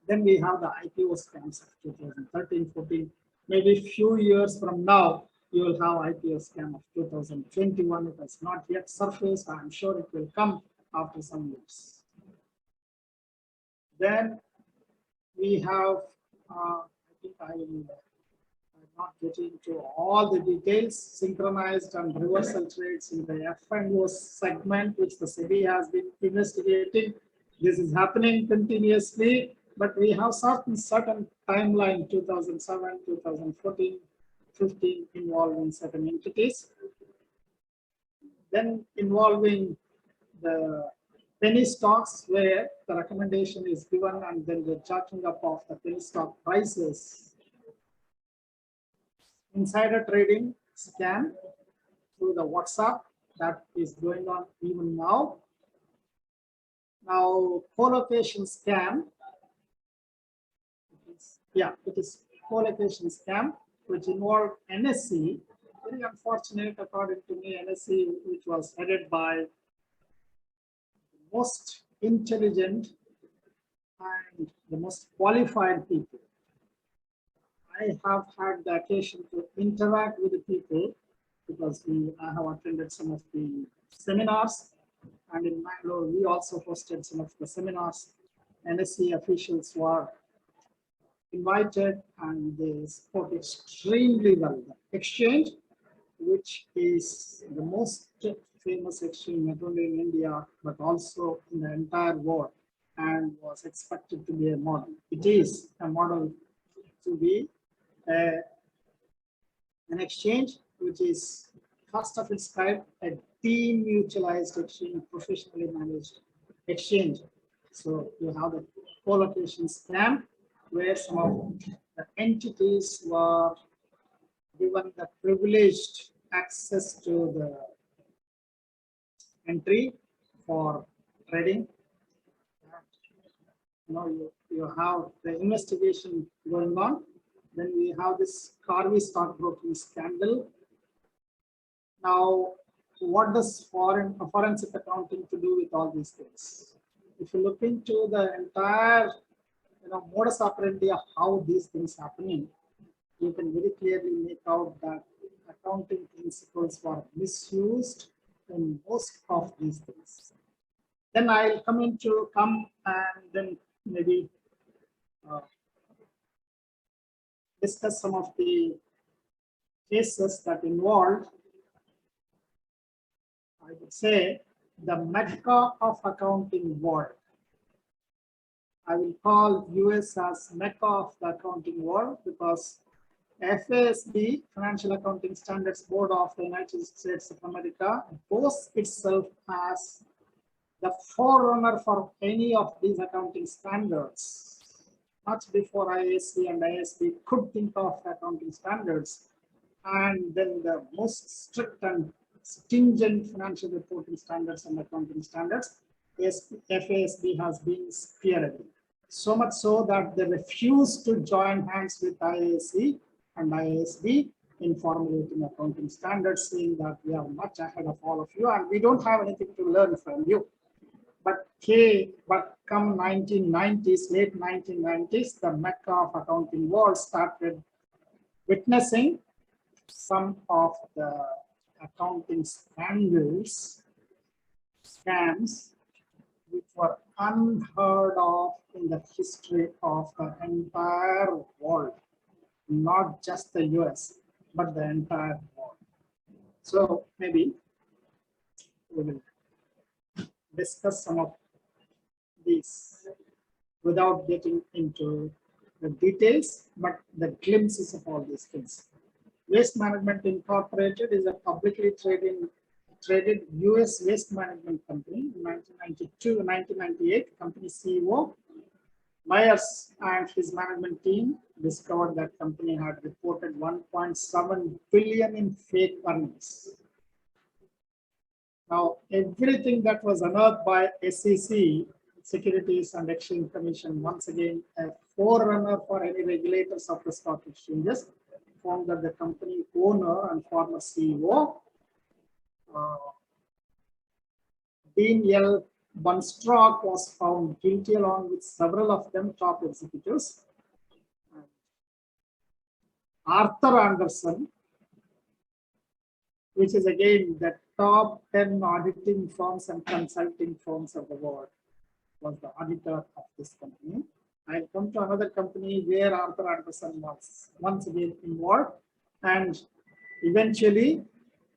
A: Then we have the IPO scams of 2013, 14. Maybe a few years from now, you will have IPO scam of 2021. It has not yet surfaced. I'm sure it will come after some years. Then we have, I think I will not get into all the details, synchronized and reversal trades in the F&O segment, which the SEBI has been investigating. This is happening continuously, but we have certain timeline, 2007, 2014, 15, involving certain entities. Then involving the penny stocks, where the recommendation is given and then the jacking up of the penny stock prices. Insider trading scam through the WhatsApp, that is going on even now. Now, co-location scam. It is co-location scam, which involved NSE. Very unfortunate, according to me, NSE, which was headed by the most intelligent and the most qualified people. I have had the occasion to interact with the people because I have attended some of the seminars, and in Mangalore we also hosted some of the seminars. NSE officials were invited and they spoke extremely well. The exchange, which is the most famous exchange not only in India but also in the entire world, and was expected to be a model. It is a model to be an exchange which is first of its kind, a demutualized exchange, professionally managed exchange. So you have the co-location scam, where some of the entities were given the privileged access to the entry for trading. You have the investigation going on. Then we have this Carvey stockbroking scandal. Now, what does forensic accounting to do with all these things? If you look into the entire modus operandi of how these things happening, you can very clearly make out that accounting principles were misused in most of these things. Then I'll come and then maybe discuss some of the cases that involved, I would say, the Mecca of accounting world. I will call US as Mecca of the accounting world because FASB, Financial Accounting Standards Board of the United States of America, boasts itself as the forerunner for any of these accounting standards. Much before IASB and IASB could think of accounting standards, and then the most strict and stringent financial reporting standards and accounting standards, FASB has been spearheading. So much so that they refused to join hands with IASB and IASB in formulating accounting standards, saying that we are much ahead of all of you and we don't have anything to learn from you. But come 1990s, late 1990s, the Mecca of accounting world started witnessing some of the accounting scandals, scams, which were unheard of in the history of the entire world, not just the US, but the entire world. So maybe we will discuss some of these without getting into the details, but the glimpses of all these things. Waste Management Incorporated is a publicly traded US waste management company. In 1998, company CEO Myers and his management team discovered that company had reported 1.7 billion in fake earnings. Now, everything that was unearthed by SEC, Securities and Exchange Commission, once again a forerunner for any regulators of the stock exchanges, found that the company owner and former CEO, Dean L. Bunstrock, was found guilty along with several of them top executives. Arthur Andersen, which is again the top 10 auditing firms and consulting firms of the world, was the auditor of this company. I'll come to another company where Arthur Andersen was once again involved, and eventually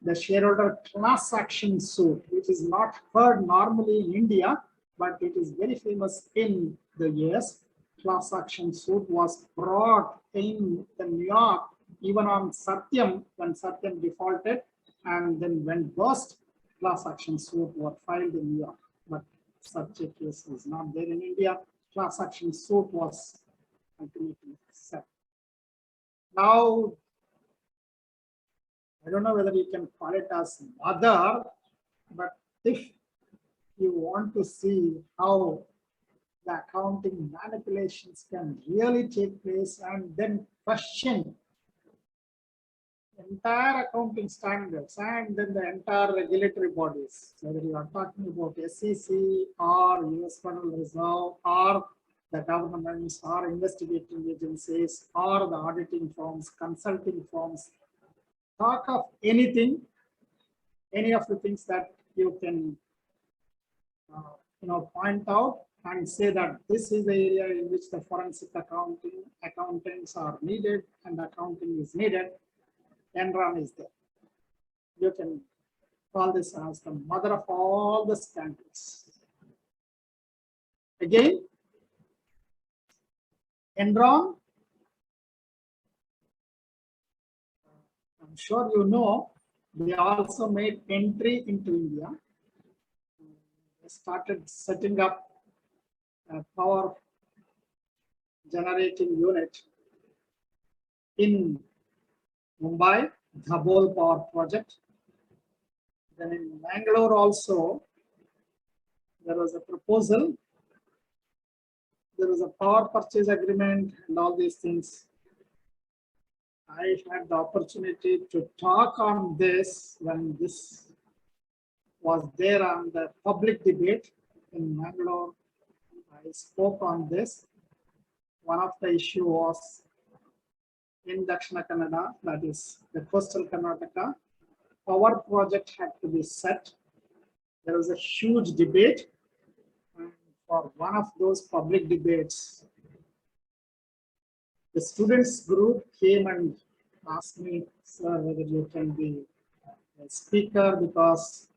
A: the shareholder class action suit, which is not heard normally in India, but it is very famous in the US. Class action suit was brought in New York, even on Satyam, when Satyam defaulted and then went bust. Class action suit were filed in New York, but such a case is not there in India. Class action suit was ultimately set. Now, I don't know whether you can call it as mother, but if you want to see how the accounting manipulations can really take place and then question entire accounting standards and then the entire regulatory bodies, whether you are talking about SEC or US Federal Reserve or the governments or investigating agencies or the auditing firms, consulting firms, talk of anything, any of the things that you can point out and say that this is the area in which the forensic accountants are needed and accounting is needed. Enron is there. You can call this as the mother of all the scandals. Again, Enron, I'm sure you know, they also made entry into India. They started setting up a power generating unit in Mumbai, Dhabol Power Project. Then in Bangalore also, there was a proposal. There was a power purchase agreement and all these things. I had the opportunity to talk on this when this was there on the public debate in Bangalore. I spoke on this. One of the issue was in Dakshina Kannada, that is the coastal Karnataka, power project had to be set. There was a huge debate. And for one of those public debates, the students group came and asked me, sir, whether you can be a speaker, because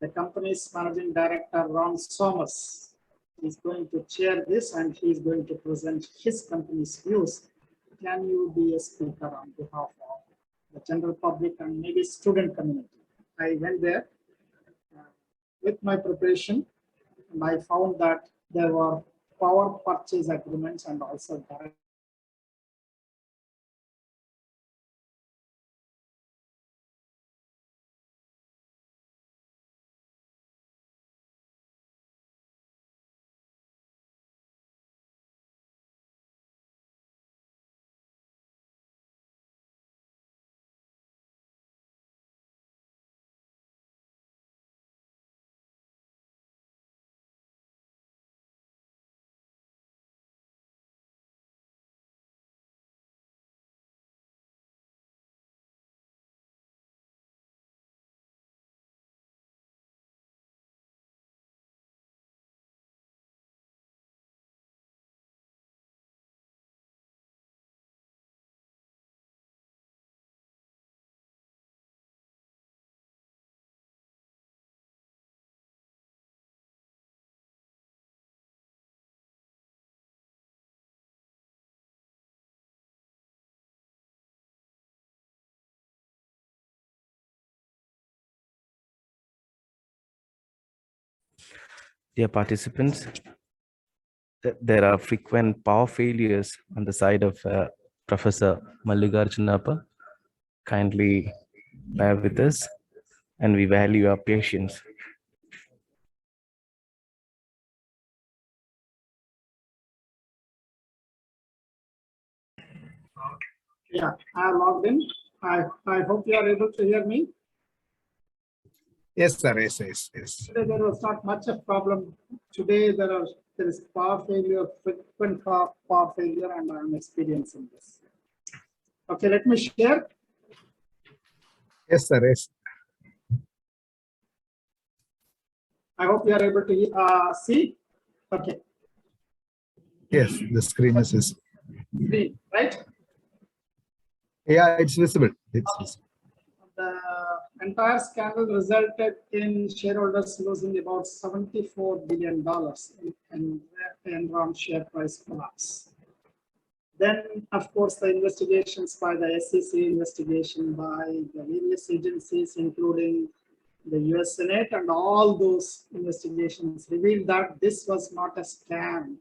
A: the company's managing director, Ron Somers, is going to chair this and he is going to present his company's views. can you be a speaker on behalf of the general public and maybe student community? I went there with my preparation, and I found that there were power purchase agreements and also direct.
B: Dear participants, there are frequent power failures on the side of Professor Mallikarjunappa. Kindly bear with us, and we value your patience.
A: Yeah, I have logged in. I hope you are able to hear me.
C: Yes, sir. Yes.
A: Today there was not much of problem. Today there is power failure, frequent power failure, and I'm experiencing this. Okay, let me share.
C: Yes, sir. Yes.
A: I hope you are able to see. Okay,
C: Yes, the screen is.
A: green, right?
C: Yeah, it's visible. It's visible.
A: The entire scandal resulted in shareholders losing about $74 billion in Enron share price collapse. Then, of course, the investigations by the SEC, investigation by the various agencies, including the US Senate, and all those investigations revealed that this was not a scam,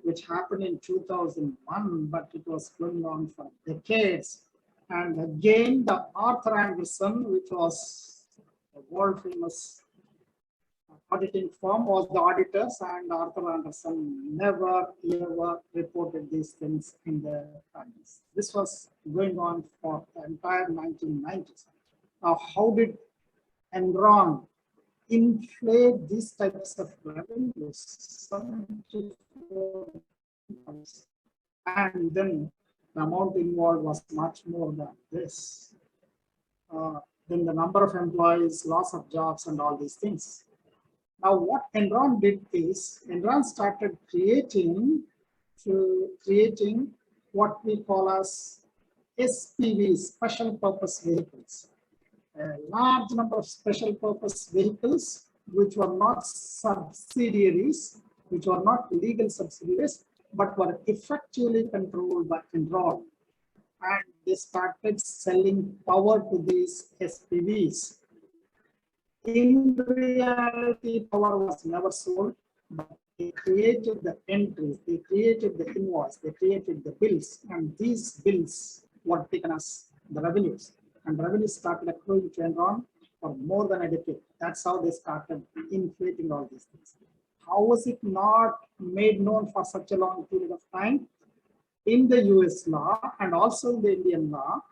A: which happened in 2001, but it was going on for decades. And again, the Arthur Andersen, which was a world famous auditing firm, was the auditors, and Arthur Andersen never ever reported these things in the findings. This was going on for the entire 1990s. How did Enron inflate these types of revenues? And then the amount involved was much more than this. Then the number of employees, loss of jobs, and all these things. Now, what Enron did is Enron started creating what we call as SPVs, special purpose vehicles. A large number of special purpose vehicles, which were not subsidiaries, which were not legal subsidiaries, but were effectively controlled by Enron. And they started selling power to these SPVs. In reality, power was never sold, but they created the entries, they created the invoice, they created the bills, and these bills were taken as the revenues. And revenues started accruing to Enron for more than a decade. That's how they started inflating all these things. How was it not made known for such a long period of time? In the US law and also in the Indian law,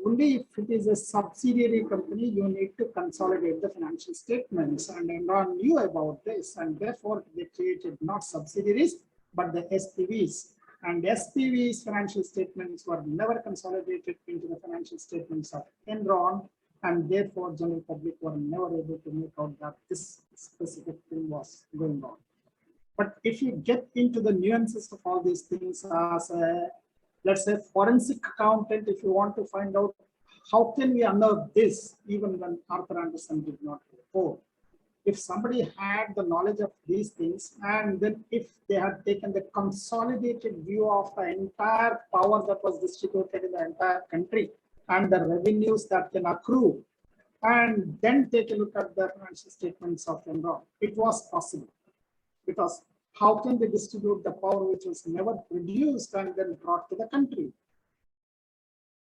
A: only if it is a subsidiary company, you need to consolidate the financial statements. And Enron knew about this, and therefore they created not subsidiaries, but the SPVs. And SPVs financial statements were never consolidated into the financial statements of Enron, and therefore general public were never able to make out that this specific thing was going on. But if you get into the nuances of all these things as a, let's say, forensic accountant, if you want to find out how can we unearth this, even when Arthur Andersen did not report, if somebody had the knowledge of these things, and then if they had taken the consolidated view of the entire power that was distributed in the entire country and the revenues that can accrue, and then take a look at the financial statements of Enron, it was possible. Because how can they distribute the power which was never produced and then brought to the country?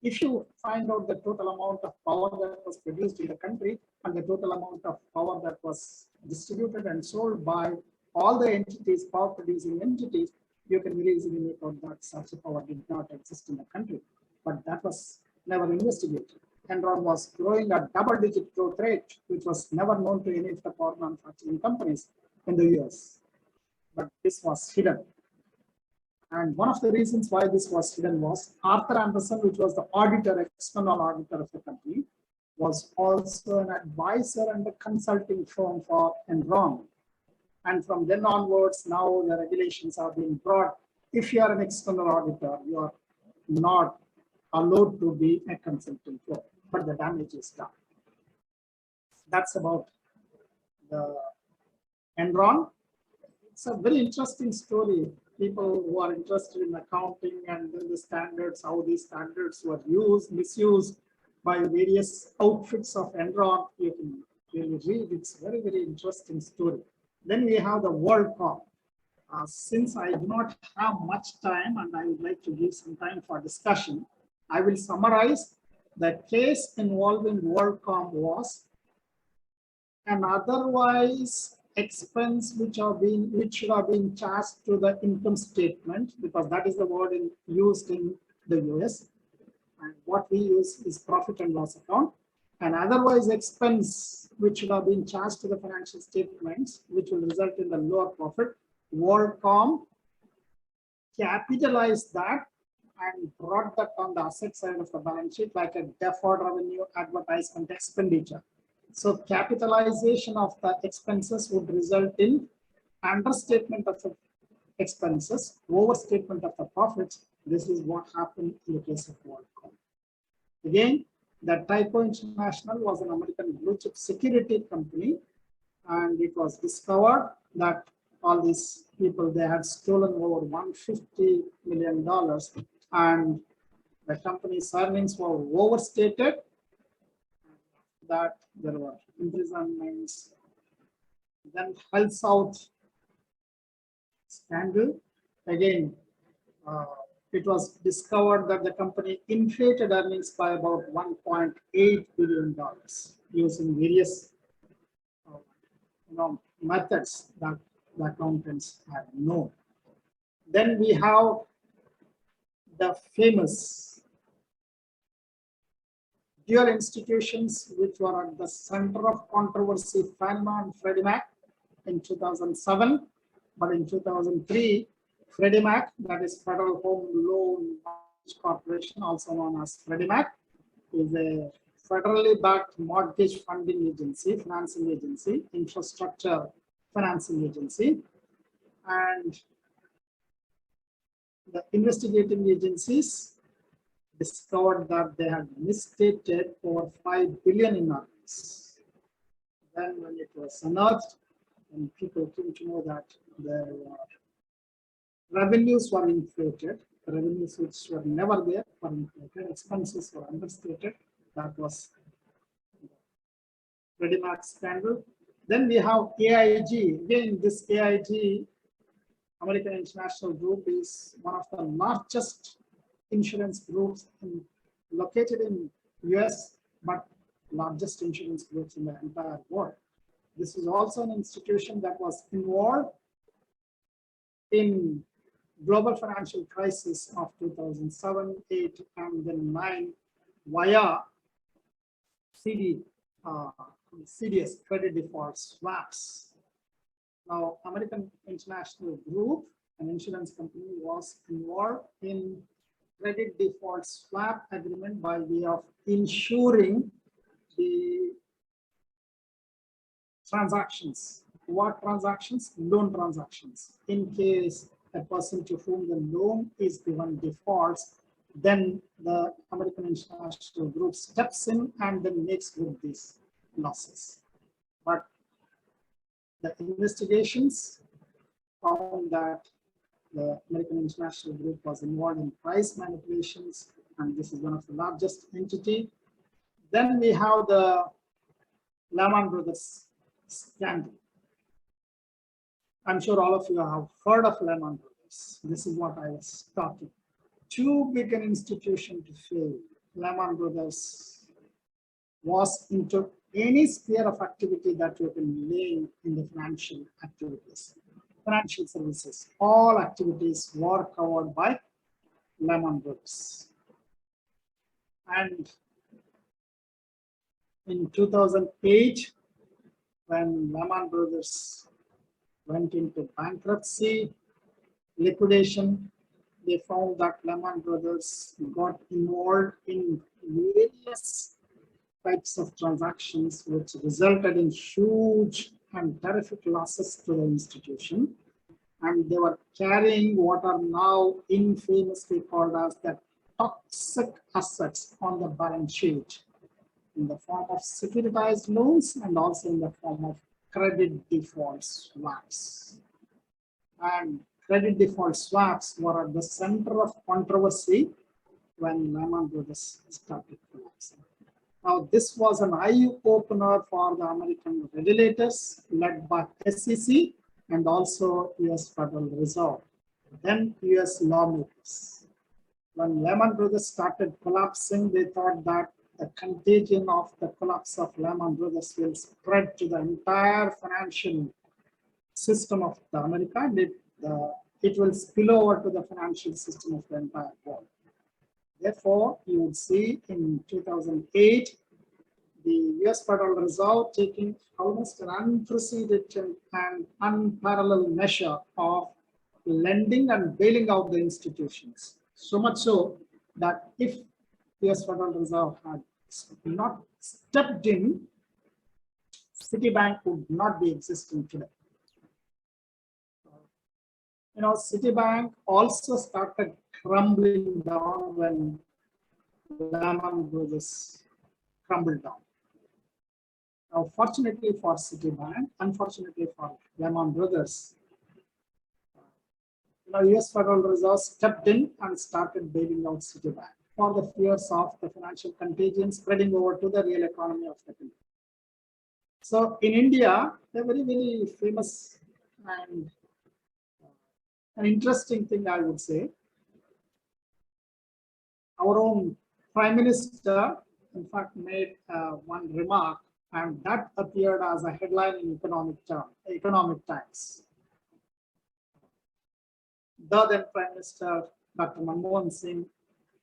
A: If you find out the total amount of power that was produced in the country and the total amount of power that was distributed and sold by all the entities, power producing entities, you can very easily make out that such a power did not exist in the country. But that was never investigated. Enron was growing at double-digit growth rate, which was never known to any of the power manufacturing companies in the US. But this was hidden. And one of the reasons why this was hidden was Arthur Andersen, which was the auditor, external auditor of the company, was also an advisor and a consulting firm for Enron. And from then onwards, now the regulations are being brought. If you are an external auditor, you are not allowed to be a consulting firm, but the damage is done. That's about the Enron. It's a very interesting story. People who are interested in accounting and then the standards, how these standards were used, misused by various outfits of Enron, you can really read. It's a very, very interesting story. Then we have the WorldCom. Since I do not have much time and I would like to give some time for discussion, I will summarize. The case involving WorldCom was an otherwise expense which should have been charged to the income statement, because that is the word used in the US, and what we use is profit and loss account. And otherwise expense which should have been charged to the financial statements, which will result in the lower profit. WorldCom capitalized that and brought that on the asset side of the balance sheet like a deferred revenue advertisement expenditure. So capitalization of the expenses would result in understatement of the expenses, overstatement of the profits. This is what happened in the case of WorldCom. Again, that Tyco International was an American blue chip security company, and it was discovered that all these people, they had stolen over $150 million, and the company's earnings were overstated. That there were imprisonments. Then Health South scandal. Again, it was discovered that the company inflated earnings by about $1.8 billion using various methods that the accountants had known. Then we have the famous dual institutions which were at the center of controversy, Fannie Mae and Freddie Mac in 2007. But in 2003, Freddie Mac, that is Federal Home Loan Corporation, also known as Freddie Mac, is a federally backed mortgage funding agency, financing agency, infrastructure financing agency. And the investigating agencies discovered that they had misstated over $5 billion in earnings. Then when it was unearthed, and people came to know that their revenues were inflated, revenues which were never there were inflated, expenses were understated. That was the Freddie Mac scandal. Then we have AIG. Again, this AIG, American International Group, is one of the largest insurance groups located in US, but largest insurance groups in the entire world. This is also an institution that was involved in global financial crisis of 2007, 8, and then 9 via CDS, credit default swaps. Now, American International Group, an insurance company, was involved in credit default swap agreement by way of insuring the transactions. What transactions? Loan transactions. In case a person to whom the loan is given defaults, then the American International Group steps in and then makes good these losses. But the investigations found that the American International Group was involved in price manipulations, and this is one of the largest entity. Then we have the Lehman Brothers scandal. I'm sure all of you have heard of Lehman Brothers. This is what I was talking. Too big an institution to fail. Lehman Brothers was into any sphere of activity that you can name in the financial activities, financial services. All activities were covered by Lehman Brothers. And in 2008, when Lehman Brothers went into bankruptcy, liquidation, they found that Lehman Brothers got involved in various types of transactions, which resulted in huge and terrific losses to the institution. And they were carrying what are now infamously called as the toxic assets on the balance sheet, in the form of securitized loans and also in the form of credit default swaps. And credit default swaps were at the center of controversy when Lehman Brothers started collapsing. Now, this was an eye-opener for the American regulators led by SEC and also US Federal Reserve, then US lawmakers. When Lehman Brothers started collapsing, they thought that the contagion of the collapse of Lehman Brothers will spread to the entire financial system of America, and it will spill over to the financial system of the entire world. Therefore, you would see in 2008, the US Federal Reserve taking almost an unprecedented and unparalleled measure of lending and bailing out the institutions. So much so that if US Federal Reserve had not stepped in, Citibank would not be existing today. You know, Citibank also started crumbling down when Lehman Brothers crumbled down. Now, fortunately for Citibank, unfortunately for Lehman Brothers, US Federal Reserve stepped in and started bailing out Citibank for the fears of the financial contagion spreading over to the real economy of the country. So in India, a very, very famous and an interesting thing, I would say, our own Prime Minister, in fact, made one remark, and that appeared as a headline in Economic Times. The then Prime Minister, Dr. Manmohan Singh,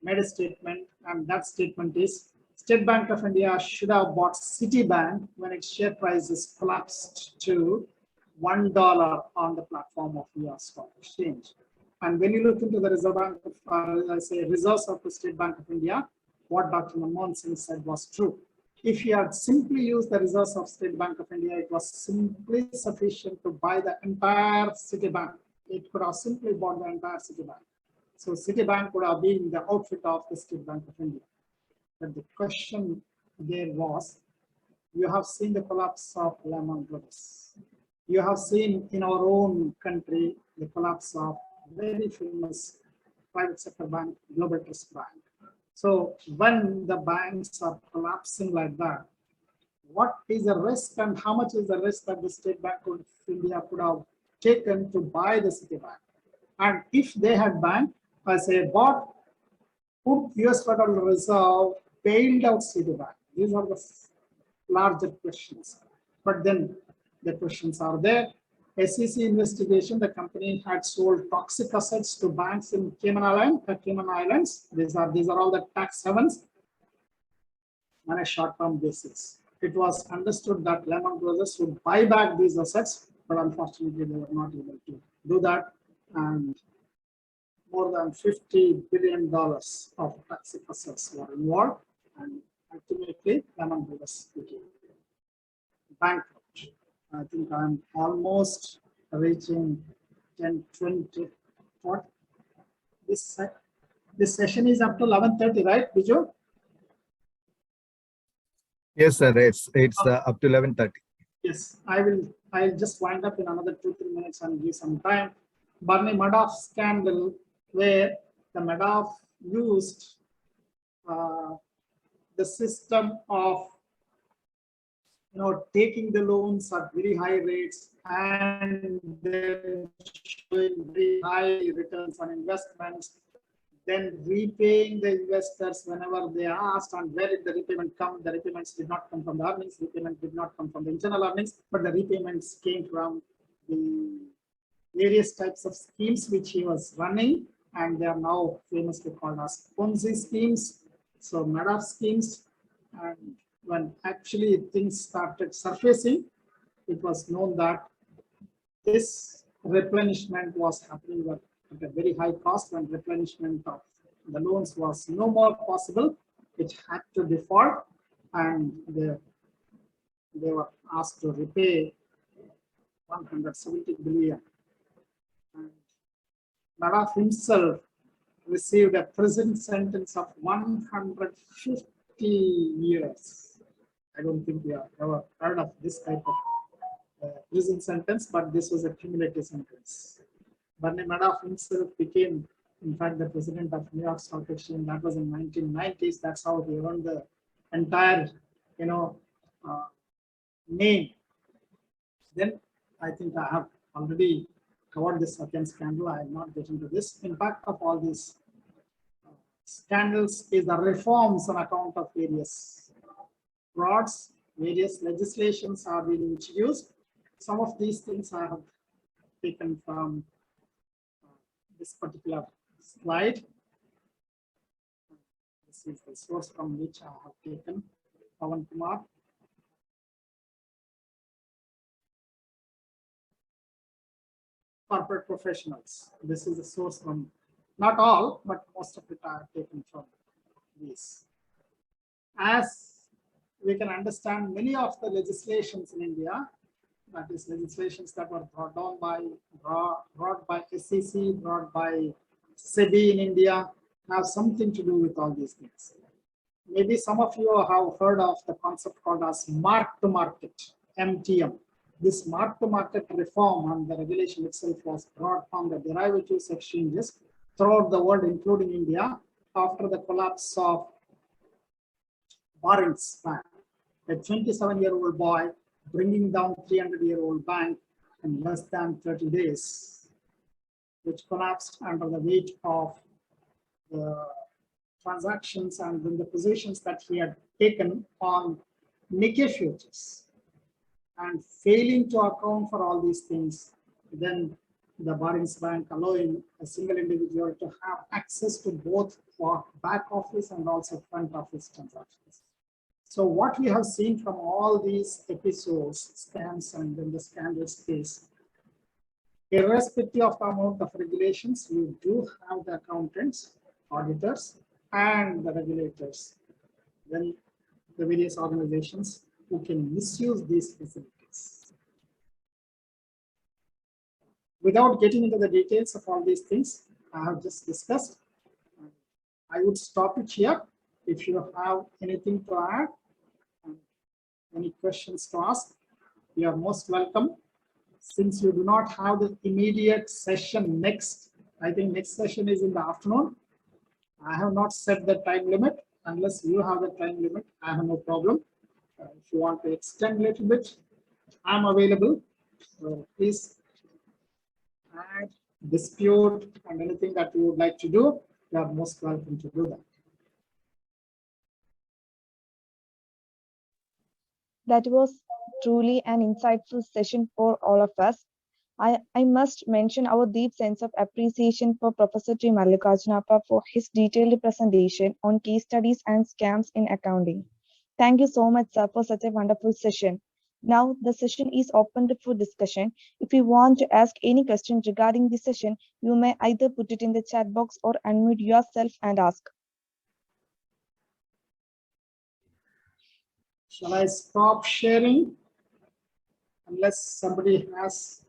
A: made a statement, and that statement is, State Bank of India should have bought Citibank when its share prices collapsed to $1 on the platform of US Stock Exchange. And when you look into the Reserve Bank of, reserves of the State Bank of India, what Dr. Manmohan Singh said was true. If you had simply used the reserves of State Bank of India, it was simply sufficient to buy the entire Citibank. It could have simply bought the entire Citibank. So Citibank would have been the outfit of the State Bank of India. But the question there was, you have seen the collapse of Lehman Brothers. You have seen in our own country the collapse of very famous private sector bank, Global Trust Bank. So when the banks are collapsing like that, what is the risk and how much is the risk that the State Bank of India could have taken to buy the Citibank? And if they had banked, bought, would US Federal Reserve bailed out Citibank? These are the larger questions. But then the questions are there. SEC investigation, the company had sold toxic assets to banks in Cayman Islands. These are all the tax havens on a short-term basis. It was understood that Lehman Brothers would buy back these assets, but unfortunately they were not able to do that. And more than $50 billion of toxic assets were involved, and ultimately Lehman Brothers became bankrupt. I think I'm almost reaching 10:20. What? This session is up to 11:30, right, Biju?
C: Yes, sir. It's up to 11:30.
A: Yes, I will I'll just wind up in another 2-3 minutes and give some time. Barney Madoff scandal, where the Madoff used the system of taking the loans at very high rates and then showing very high returns on investments, then repaying the investors whenever they asked. And where did the repayment come? The repayments did not come from the earnings. Repayment did not come from the internal earnings, but the repayments came from the various types of schemes which he was running, and they are now famously called as Ponzi schemes. So Madoff schemes. And when actually things started surfacing, it was known that this replenishment was happening at a very high cost. When replenishment of the loans was no more possible, it had to default, and they were asked to repay 170 billion. And Madoff himself received a prison sentence of 150 years. I don't think we have ever heard of this type of prison sentence, but this was a cumulative sentence. Barney Madoff himself became, in fact, the president of New York Stock Exchange. That was in 1990s. That's how he earned the entire, name. Then I think I have already covered this Satyam scandal. I will not get into this. Impact of all these scandals is the reforms on account of various frauds. Various legislations are being introduced. Some of these things I have taken from this particular slide. This is the source from which I have taken. Pawan Kumar. Corporate professionals. This is the source from, not all, but most of it I have taken from these. As we can understand, many of the legislations in India, that is legislations that were brought by SEC, brought by SEBI in India, have something to do with all these things. Maybe some of you have heard of the concept called as mark-to-market, MTM. This mark-to-market reform and the regulation itself was brought from the derivatives exchanges throughout the world, including India, after the collapse of Barron's Bank, a 27-year-old boy bringing down 300-year-old bank in less than 30 days, which collapsed under the weight of the transactions and then the positions that he had taken on Nikkei futures. And failing to account for all these things, then the Barron's Bank allowing a single individual to have access to both back office and also front office transactions. So what we have seen from all these episodes, scams and then the scandals case, irrespective of the amount of regulations, we do have the accountants, auditors, and the regulators, then the various organizations who can misuse these facilities. Without getting into the details of all these things I have just discussed, I would stop it here. If you have anything to add, any questions to ask, you are most welcome. Since you do not have the immediate session next, I think next session is in the afternoon. I have not set the time limit. Unless you have the time limit, I have no problem. If you want to extend a little bit, I'm available. So please add, dispute, and anything that you would like to do, you are most welcome to do that.
D: That was truly an insightful session for all of us. I must mention our deep sense of appreciation for Professor T. Mallikarjunappa for his detailed presentation on case studies and scams in accounting. Thank you so much, sir, for such a wonderful session. Now the session is opened for discussion. If you want to ask any question regarding the session, you may either put it in the chat box or unmute yourself and ask.
A: Shall I stop sharing? Unless somebody has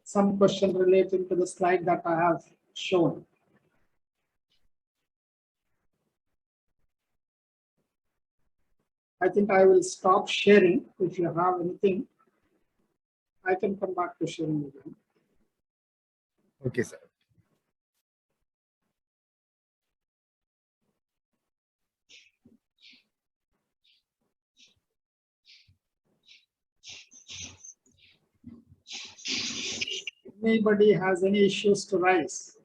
A: some question related to the slide that I have shown. I think I will stop sharing. If you have anything, I can come back to sharing again.
C: Okay, sir.
A: Anybody has any issues to raise?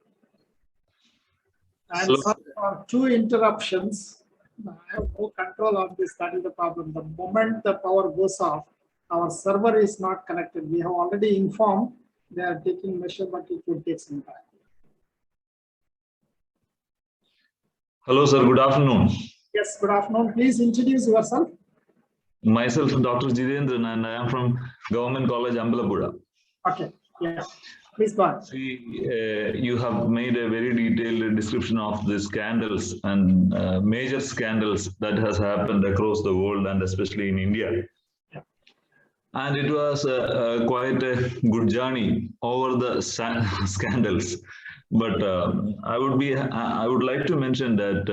A: And
E: So-
A: sorry for 2 interruptions. I have no control on this. That is the problem. The moment the power goes off, our server is not connected. We have already informed they are taking measure, but it will take some time.
E: Hello, sir. Good afternoon.
A: Yes, good afternoon. Please introduce yourself.
E: Myself, Dr. Jitendran, and I am from Government College, Ambalapuda.
A: Okay, yeah. Please go on.
E: See, you have made a very detailed description of the scandals and major scandals that has happened across the world and especially in India.
A: Yeah.
E: And it was quite a good journey over the scandals. But I would like to mention that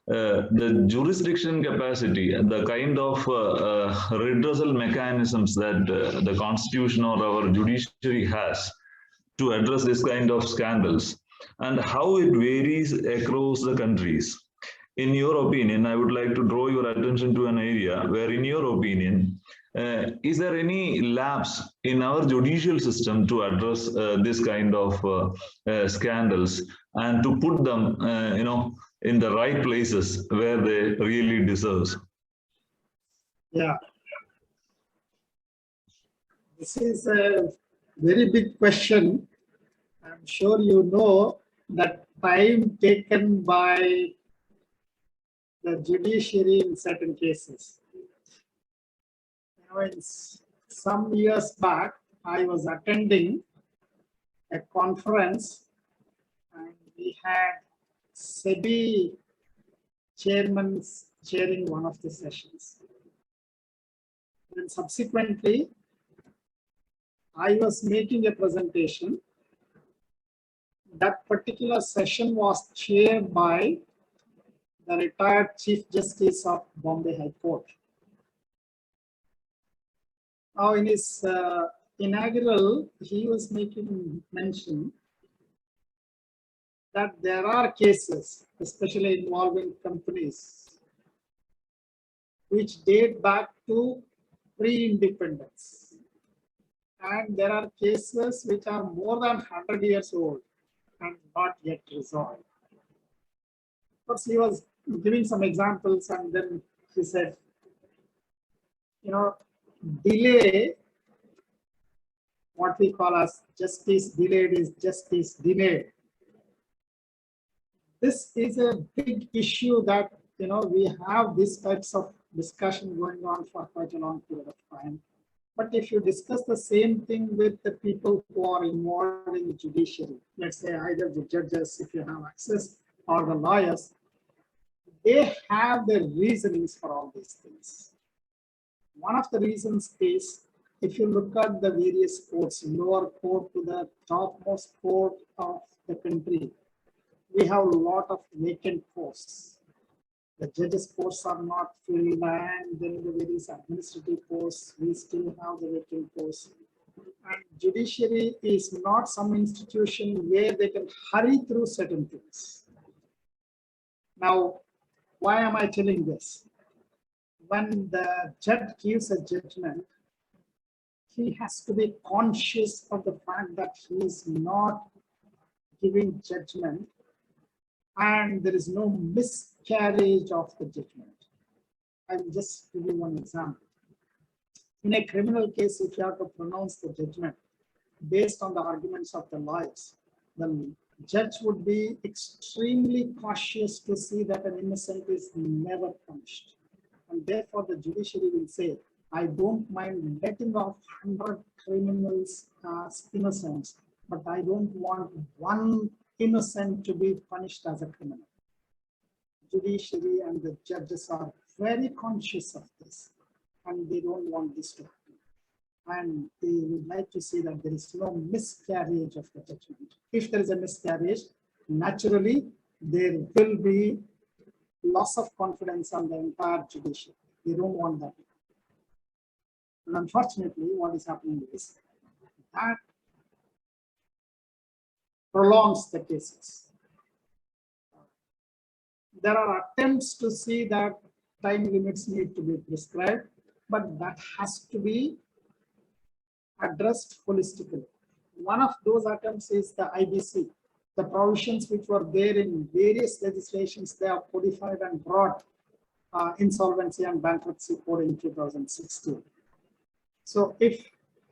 E: the jurisdiction capacity, the kind of redressal mechanisms that the Constitution or our judiciary has to address this kind of scandals and how it varies across the countries. In your opinion, I would like to draw your attention to an area where, in your opinion, is there any lapse in our judicial system to address this kind of scandals and to put them, in the right places where they really deserve?
A: Yeah. This is a very big question. I'm sure you know that time taken by the judiciary in certain cases. Some years back, I was attending a conference and we had SEBI chairman chairing one of the sessions. Then subsequently, I was making a presentation. That particular session was chaired by the retired Chief Justice of Bombay High Court. Now, in his inaugural, he was making mention that there are cases, especially involving companies, which date back to pre-independence. And there are cases which are more than 100 years old and not yet resolved. But he was giving some examples and then he said, delay, what we call as justice delayed is justice denied. This is a big issue that, we have these types of discussion going on for quite a long period of time. But if you discuss the same thing with the people who are involved in the judiciary, let's say either the judges, if you have access, or the lawyers, they have their reasonings for all these things. One of the reasons is, if you look at the various courts, lower court to the topmost court of the country, we have a lot of vacant posts. The judges' posts are not filled, and then the various administrative posts, we still have the vacant posts. And judiciary is not some institution where they can hurry through certain things. Now, why am I telling this? When the judge gives a judgment, he has to be conscious of the fact that he is not giving judgment and there is no miscarriage of the judgment. I will just give you one example. In a criminal case, if you have to pronounce the judgment based on the arguments of the lawyers, the judge would be extremely cautious to see that an innocent is never punished. And therefore, the judiciary will say, I don't mind letting off 100 criminals as innocents, but I don't want one innocent to be punished as a criminal. Judiciary and the judges are very conscious of this, and they don't want this to happen. And they would like to see that there is no miscarriage of the judgment. If there is a miscarriage, naturally, there will be loss of confidence on the entire judiciary. They don't want that. And unfortunately, what is happening is that prolongs the cases. There are attempts to see that time limits need to be prescribed, but that has to be addressed holistically. One of those attempts is the IBC. The provisions which were there in various legislations, they are codified and brought insolvency and bankruptcy code in 2016. So if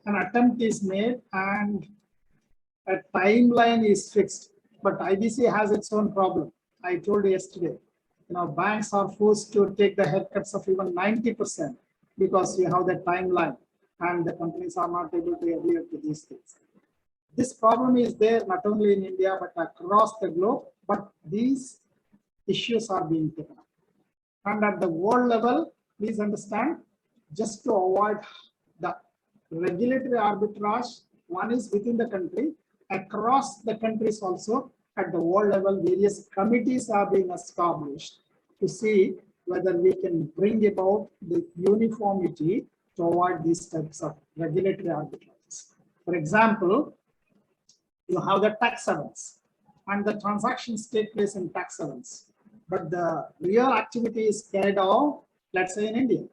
A: an attempt is made and a timeline is fixed, but IBC has its own problem. I told you yesterday, banks are forced to take the haircuts of even 90% because you have the timeline and the companies are not able to adhere to these things. This problem is there not only in India, but across the globe, but these issues are being taken up. And at the world level, please understand, just to avoid the regulatory arbitrage, one is within the country, across the countries also, at the world level, various committees are being established to see whether we can bring about the uniformity to avoid these types of regulatory arbitrages. For example, you have the tax havens, and the transactions take place in tax havens, but the real activity is carried out, let's say, in India.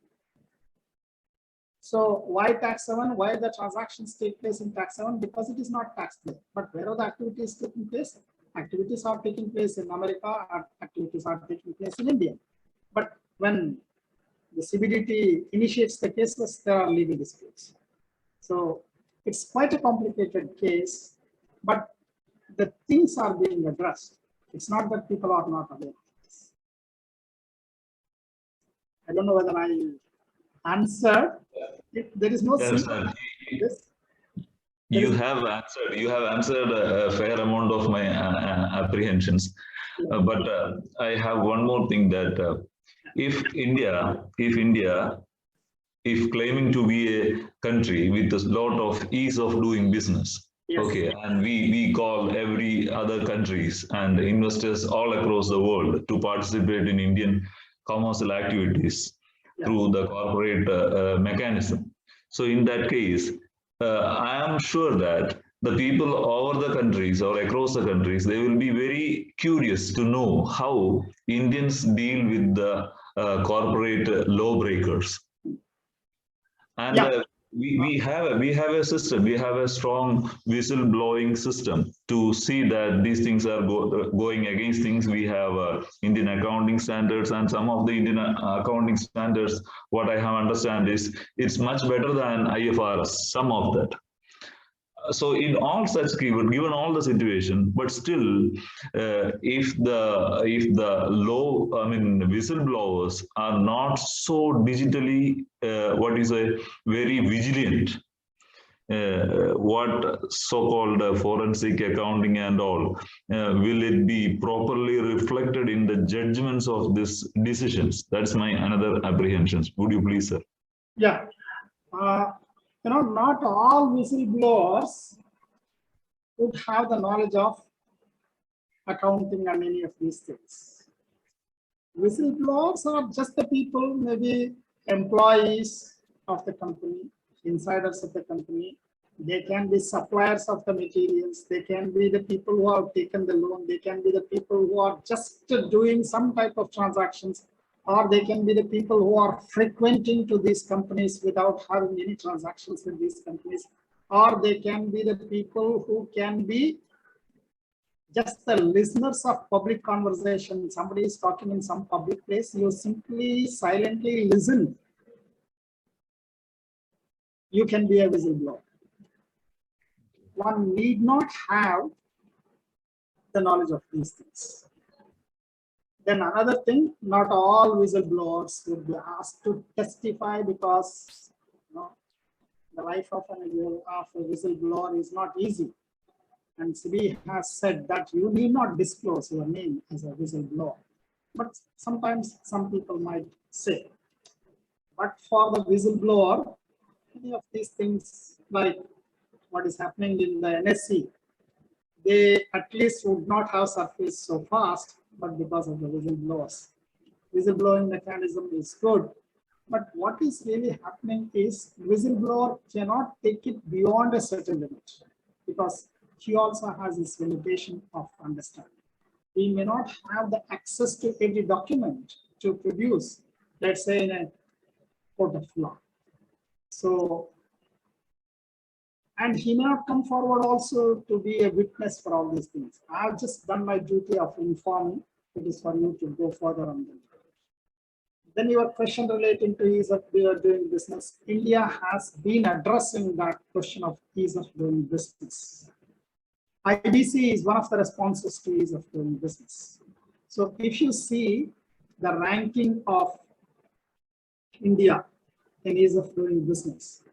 A: So why tax haven? Why the transactions take place in tax haven? Because it is not taxed there. But where are the activities taking place? Activities are taking place in America, activities are taking place in India. But when the CBDT initiates the cases, there are legal disputes. So it's quite a complicated case, but the things are being addressed. It's not that people are not aware of this. I don't know whether I answered. If there is no simple this.
E: You have answered a fair amount of my apprehensions, but I have one more thing that if claiming to be a country with a lot of ease of doing business,
A: Yes.
E: okay, and we call every other countries and investors all across the world to participate in Indian commercial activities through the corporate mechanism. So in that case, I am sure that the people over the countries or across the countries, they will be very curious to know how Indians deal with the corporate lawbreakers. And we have a system, we have a strong whistleblowing system to see that these things are going against things. We have Indian accounting standards, and some of the Indian accounting standards, what I have understand is it's much better than IFRS, some of that. So in all such given all the situation, but still, if the whistleblowers are not so digitally, very vigilant, what so-called forensic accounting and all, will it be properly reflected in the judgments of these decisions? That's my another apprehensions. Would you please, sir?
A: Yeah. Not all whistleblowers would have the knowledge of accounting and any of these things. Whistleblowers are just the people, maybe employees of the company, insiders of the company. They can be suppliers of the materials. They can be the people who have taken the loan. They can be the people who are just doing some type of transactions, or they can be the people who are frequenting to these companies without having any transactions with these companies, or they can be the people who can be just the listeners of public conversation. Somebody is talking in some public place, you simply silently listen. You can be a whistleblower. One need not have the knowledge of these things. Then another thing, not all whistleblowers would be asked to testify, because the life of a whistleblower is not easy. And SEBI has said that you need not disclose your name as a whistleblower. But sometimes some people might say. But for the whistleblower, many of these things, like what is happening in the NSE, they at least would not have surfaced so fast, but because of the whistleblowers. Whistleblowing mechanism is good, But what is really happening is whistleblower cannot take it beyond a certain limit because he also has this limitation of understanding. He may not have the access to every document to produce, let's say, in a court of law. So, and he may not come forward also to be a witness for all these things. I've just done my duty of informing. It is for you to go further on them. Then your question relating to ease of doing business. India has been addressing that question of ease of doing business. IBC is one of the responses to ease of doing business. So if you see the ranking of India in ease of doing business,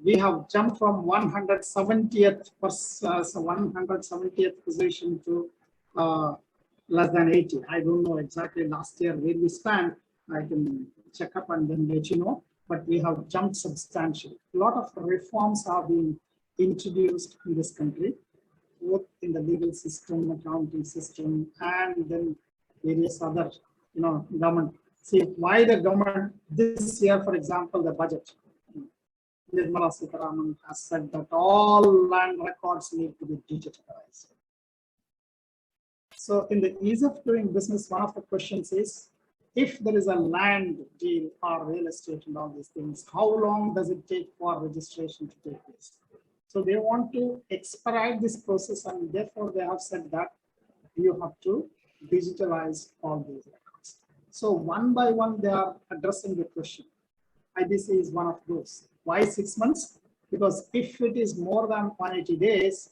A: we have jumped from 170th position to less than 80. I don't know exactly last year where we stand. I can check up and then let you know, but we have jumped substantially. A lot of reforms have been introduced in this country, both in the legal system, accounting system, and then various other, government. See why the government this year, for example, the budget. Mallikarjunappa has said that all land records need to be digitized. So in the ease of doing business, one of the questions is, if there is a land deal or real estate and all these things, how long does it take for registration to take place? So they want to expedite this process, and therefore they have said that you have to digitalize all these records. So one by one, they are addressing the question. IBC is one of those. Why 6 months? Because if it is more than 180 days,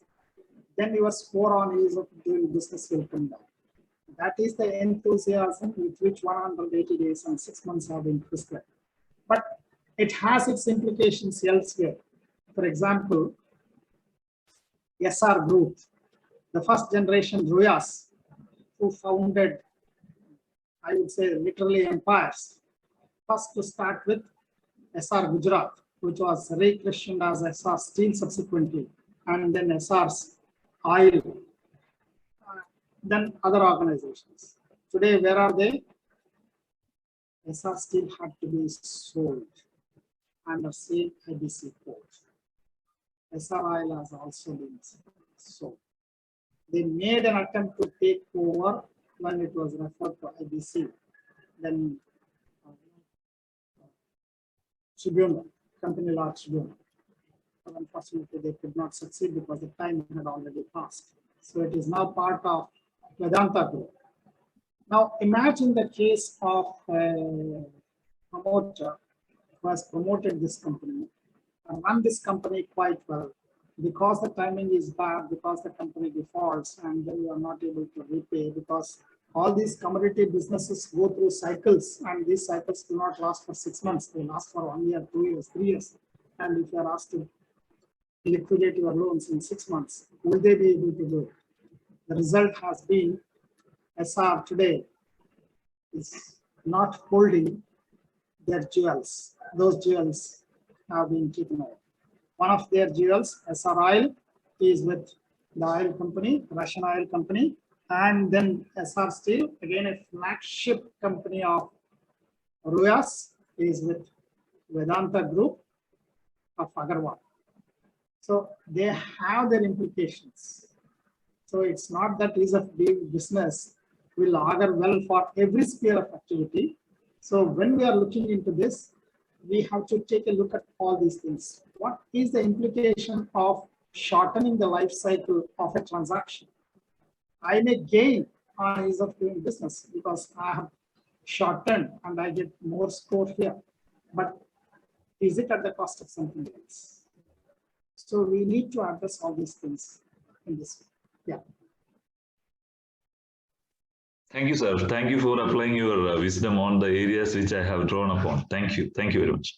A: then your score on ease of doing business will come down. That is the enthusiasm with which 180 days and 6 months have been prescribed. But it has its implications elsewhere. For example, SR Group, the first generation Ruyas, who founded, I would say, literally empires. First to start with SR Gujarat, which was rechristened as SR Steel subsequently, and then SR's Oil, then other organizations. Today, where are they? SR Steel had to be sold under same IBC code. SR Oil has also been sold. They made an attempt to take over when it was referred to IBC. Then Tribunal, company law tribunal. But unfortunately, they could not succeed because the time had already passed. So it is now part of Vedanta Group. Now imagine the case of a promoter who has promoted this company and run this company quite well. Because the timing is bad, because the company defaults, and then you are not able to repay, because all these commodity businesses go through cycles, and these cycles do not last for 6 months. They last for 1 year, 2 years, 3 years. And if you are asked to liquidate your loans in 6 months, will they be able to do it? The result has been SR today is not holding their jewels. Those jewels have been taken over. One of their jewels, SR Oil, is with the oil company, Russian oil company, and then SR Steel, again a flagship company of Ruyas, is with Vedanta Group of Agarwal. So they have their implications. So it's not that ease of doing business will augur well for every sphere of activity. So when we are looking into this, we have to take a look at all these things. What is the implication of shortening the life cycle of a transaction? I may gain on ease of doing business because I have shortened and I get more score here. But is it at the cost of something else? So we need to address all these things in this way. Yeah.
E: Thank you, sir. Thank you for applying your wisdom on the areas which I have drawn upon. Thank you. Thank you very much.